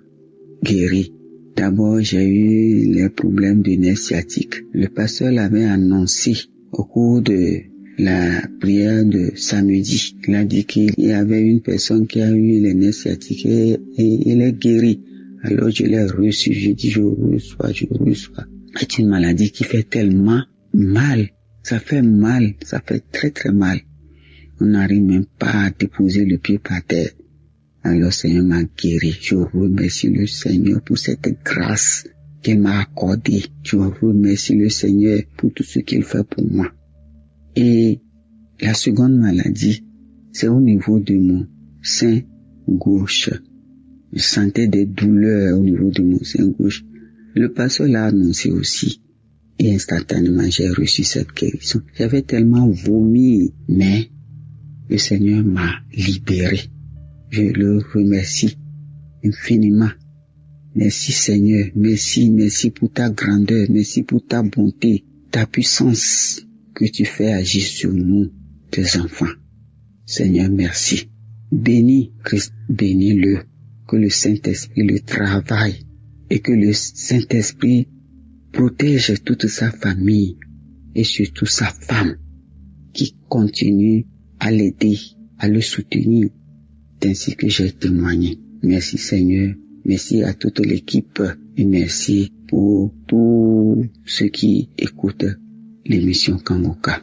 guéri. D'abord, j'ai eu les problèmes de nerfs sciatiques. Le pasteur l'avait annoncé au cours de la prière de samedi. Il a dit qu'il y avait une personne qui a eu les nerfs sciatiques et il est guéri. Alors je l'ai reçu, j'ai dit je reçois. C'est une maladie qui fait tellement mal. Ça fait mal, ça fait très très mal. On n'arrive même pas à déposer le pied par terre. Alors le Seigneur m'a guéri. Je remercie le Seigneur pour cette grâce qu'il m'a accordée. Je remercie le Seigneur pour tout ce qu'il fait pour moi. Et la seconde maladie, c'est au niveau de mon sein gauche. Je sentais des douleurs au niveau de mon sein gauche. Le pasteur l'a annoncé aussi. Et instantanément, j'ai reçu cette guérison. J'avais tellement vomi, mais le Seigneur m'a libéré. Je le remercie infiniment. Merci Seigneur, merci pour ta grandeur, merci pour ta bonté, ta puissance que tu fais agir sur nous, tes enfants. Seigneur, merci. Bénis Christ, bénis-le, que le Saint-Esprit le travaille et que le Saint-Esprit protège toute sa famille et surtout sa femme qui continue à l'aider, à le soutenir, ainsi que j'ai témoigné. Merci Seigneur, merci à toute l'équipe et merci pour tous ceux qui écoutent l'émission Kangoka.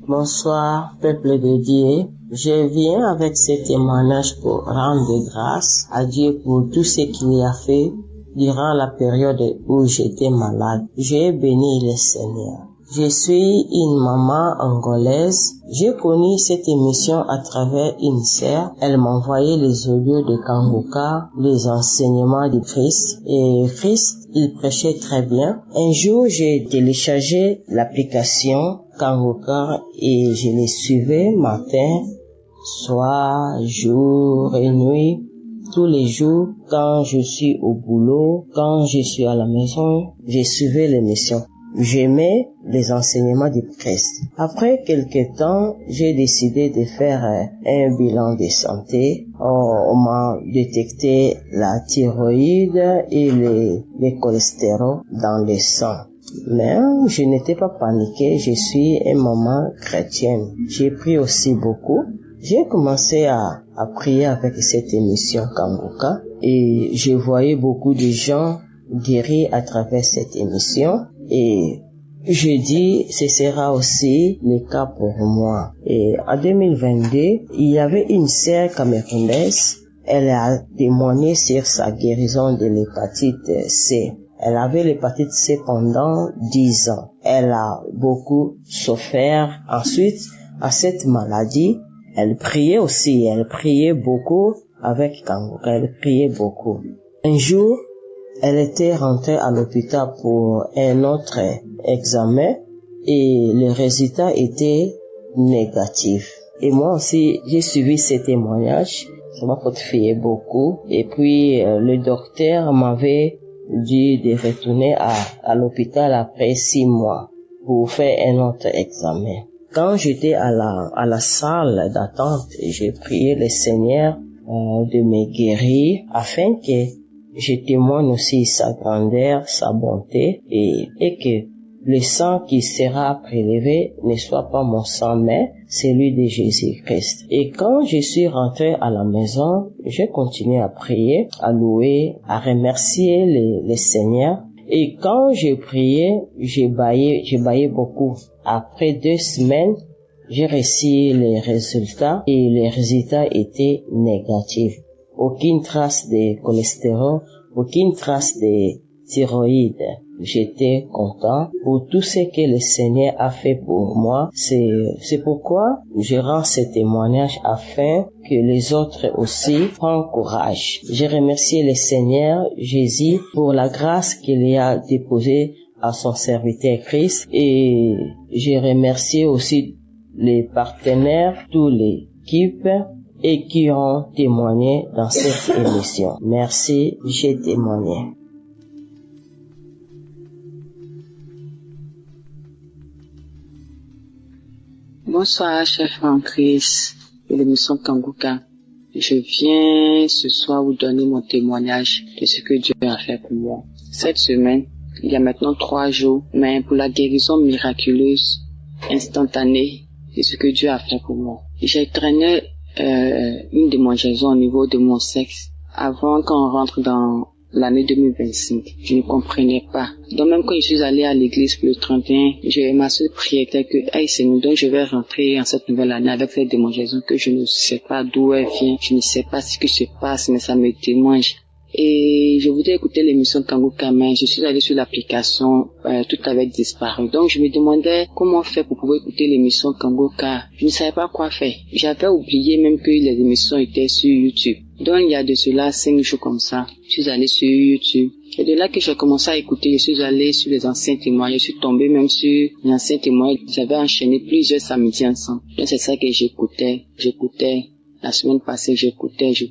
Bonsoir, peuple de Dieu. Je viens avec ce témoignage pour rendre grâce à Dieu pour tout ce qu'il a fait durant la période où j'étais malade. J'ai béni le Seigneur. Je suis une maman angolaise. J'ai connu cette émission à travers une sœur. Elle m'envoyait les audios de Kangoka, les enseignements de Christ. Et Christ, il prêchait très bien. Un jour, j'ai téléchargé l'application Kangoka et je les suivais matin, soir, jour et nuit. Tous les jours, quand je suis au boulot, quand je suis à la maison, je suivais l'émission. J'aimais les enseignements du Christ. Après quelque temps, j'ai décidé de faire un bilan de santé. On m'a détecté la thyroïde et le cholestérol dans le sang. Mais je n'étais pas paniquée, je suis une maman chrétienne. J'ai pris aussi beaucoup. J'ai commencé à prier avec cette émission Kangoka et je voyais beaucoup de gens guéris à travers cette émission et je dis ce sera aussi le cas pour moi. Et en 2022, il y avait une sœur camerounaise, elle a témoigné sur sa guérison de l'hépatite C. Elle avait l'hépatite C pendant 10 ans. Elle a beaucoup souffert. Ensuite, à cette maladie, elle priait aussi. Elle priait beaucoup avec Kangoka. Elle priait beaucoup. Un jour, elle était rentrée à l'hôpital pour un autre examen et le résultat était négatif. Et moi aussi, j'ai suivi ces témoignages. Ça m'a fortifié beaucoup. Et puis, le docteur m'avait dit de retourner à l'hôpital après 6 mois pour faire un autre examen. Quand j'étais à la salle d'attente, j'ai prié le Seigneur de me guérir afin que je témoigne aussi sa grandeur, sa bonté et que le sang qui sera prélevé ne soit pas mon sang mais celui de Jésus-Christ. Et quand je suis rentré à la maison, j'ai continué à prier, à louer, à remercier le Seigneur. Et quand je priais, je baillais beaucoup. Après 2 semaines, j'ai reçu les résultats et les résultats étaient négatifs. Aucune trace de cholestérol, aucune trace de thyroïde. J'étais content pour tout ce que le Seigneur a fait pour moi. C'est pourquoi je rends ce témoignage afin que les autres aussi prennent courage. Je remercie le Seigneur Jésus pour la grâce qu'il a déposée à son serviteur Christ et je remercie aussi les partenaires, toute l'équipe et qui ont témoigné dans cette émission. Merci, j'ai témoigné. Bonsoir, chers frères en Christ de l'émission Kanguka. Je viens ce soir vous donner mon témoignage de ce que Dieu a fait pour moi. Cette semaine, il y a maintenant 3 jours, mais pour la guérison miraculeuse, instantanée, de ce que Dieu a fait pour moi. J'ai traîné une démangeaison au niveau de mon sexe avant qu'on rentre dans l'année 2025. Je ne comprenais pas. Donc même quand je suis allée à l'église pour le 31, ma seule prière était que, hey Seigneur, donc je vais rentrer en cette nouvelle année avec cette démangeaison que je ne sais pas d'où elle vient, je ne sais pas ce qui se passe, mais ça me démange. Et je voulais écouter l'émission Kanguka, mais je suis allée sur l'application, tout avait disparu. Donc je me demandais comment faire pour pouvoir écouter l'émission Kanguka. Je ne savais pas quoi faire. J'avais oublié même que les émissions étaient sur YouTube. Donc il y a de cela 5 jours comme ça, je suis allée sur YouTube. Et de là que j'ai commencé à écouter, je suis allée sur les anciens témoins, je suis tombée même sur les anciens témoins. J'avais enchaîné plusieurs samedis ensemble. Donc c'est ça que j'écoutais. La semaine passée, j'écoutais. J'ai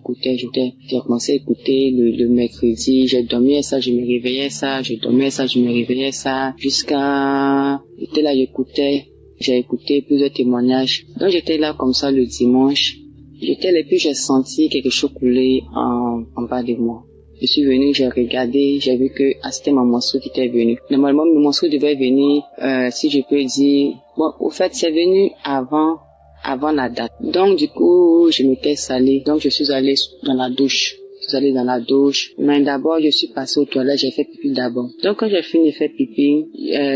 commencé à écouter le mercredi. J'ai dormi à ça, je me réveillais ça. Je dormais à ça, je me réveillais ça. Jusqu'à... J'étais là, j'écoutais. J'ai écouté plusieurs témoignages. Donc j'étais là comme ça le dimanche. J'étais là, puis j'ai senti quelque chose couler en bas de moi. Je suis venue, j'ai regardé, j'ai vu que c'était ma menstruée qui était venue. Normalement, ma menstruée devait venir, si je peux dire... Bon, au fait, c'est venu avant la date. Donc, du coup, je m'étais salée. Donc, je suis allée dans la douche. Mais d'abord, je suis passée aux toilettes, j'ai fait pipi d'abord. Donc, quand j'ai fini de faire pipi,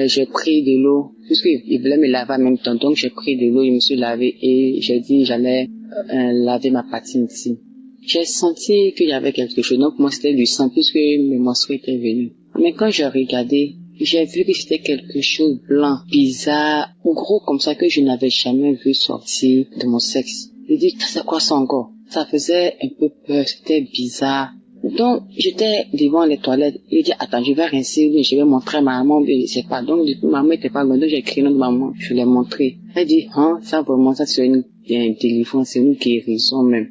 j'ai pris de l'eau. Puisqu'il voulait me laver en même temps. Donc, j'ai pris de l'eau, je me suis lavé et j'ai dit j'allais laver ma patine ici. J'ai senti qu'il y avait quelque chose. Donc, moi, c'était du sang puisque mes menstrues étaient venues. Mais quand j'ai regardé, j'ai vu que c'était quelque chose de blanc, bizarre, ou gros comme ça que je n'avais jamais vu sortir de mon sexe. Je dis, c'est quoi ça encore? Ça faisait un peu peur, c'était bizarre. Donc, j'étais devant les toilettes. Je dis, attends, je vais rincer, je vais montrer à ma maman, je ne sais pas. Donc, du coup, maman était pas loin, donc j'ai écrit notre maman, je l'ai montré. Elle dit, ça vraiment, ça c'est une délivrance, c'est une guérison même.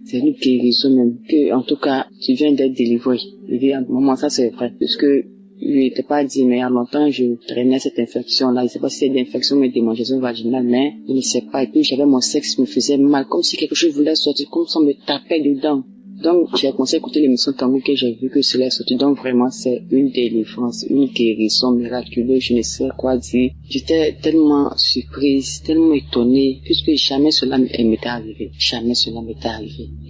Que, en tout cas, tu viens d'être délivré. Je dis, maman, ça c'est vrai, puisque je n'étais pas dit, mais il y a longtemps, je traînais cette infection-là. Je ne sais pas si c'était une infection ou une démangeaison vaginale, mais je ne sais pas. Et puis, j'avais mon sexe qui me faisait mal, comme si quelque chose voulait sortir, comme si on me tapait dedans. Donc, j'ai commencé à écouter l'émission Kanguka et j'ai vu que cela est sorti. Donc, vraiment, c'est une délivrance, une guérison miraculeuse, je ne sais quoi dire. J'étais tellement surprise, tellement étonnée, puisque jamais cela m'était arrivé.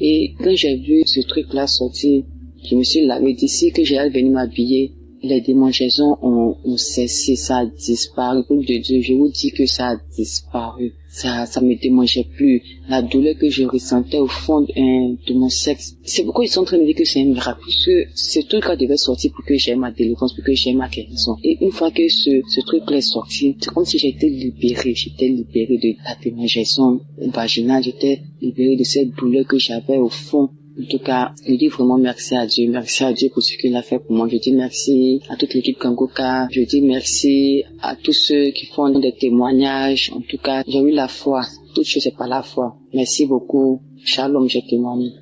Et quand j'ai vu ce truc-là sortir, je me suis lavé d'ici que j'allais venir m'habiller. Les démangeaisons ont cessé, ça a disparu. Pour de Dieu, je vous dis que ça a disparu. Ça me démangeait plus. La douleur que je ressentais au fond de mon sexe. C'est pourquoi ils sont en train de me dire que c'est un miracle. Puisque ce truc-là devait sortir pour que j'aie ma délivrance, pour que j'aie ma guérison. Et une fois que ce truc-là est sorti, c'est comme si j'étais libérée. J'étais libérée de la démangeaison vaginale. J'étais libérée de cette douleur que j'avais au fond. En tout cas, je dis vraiment merci à Dieu pour ce qu'il a fait pour moi. Je dis merci à toute l'équipe Kanguka. Je dis merci à tous ceux qui font des témoignages. En tout cas, j'ai eu la foi. Toute chose, c'est pas la foi. Merci beaucoup. Shalom, je témoigne.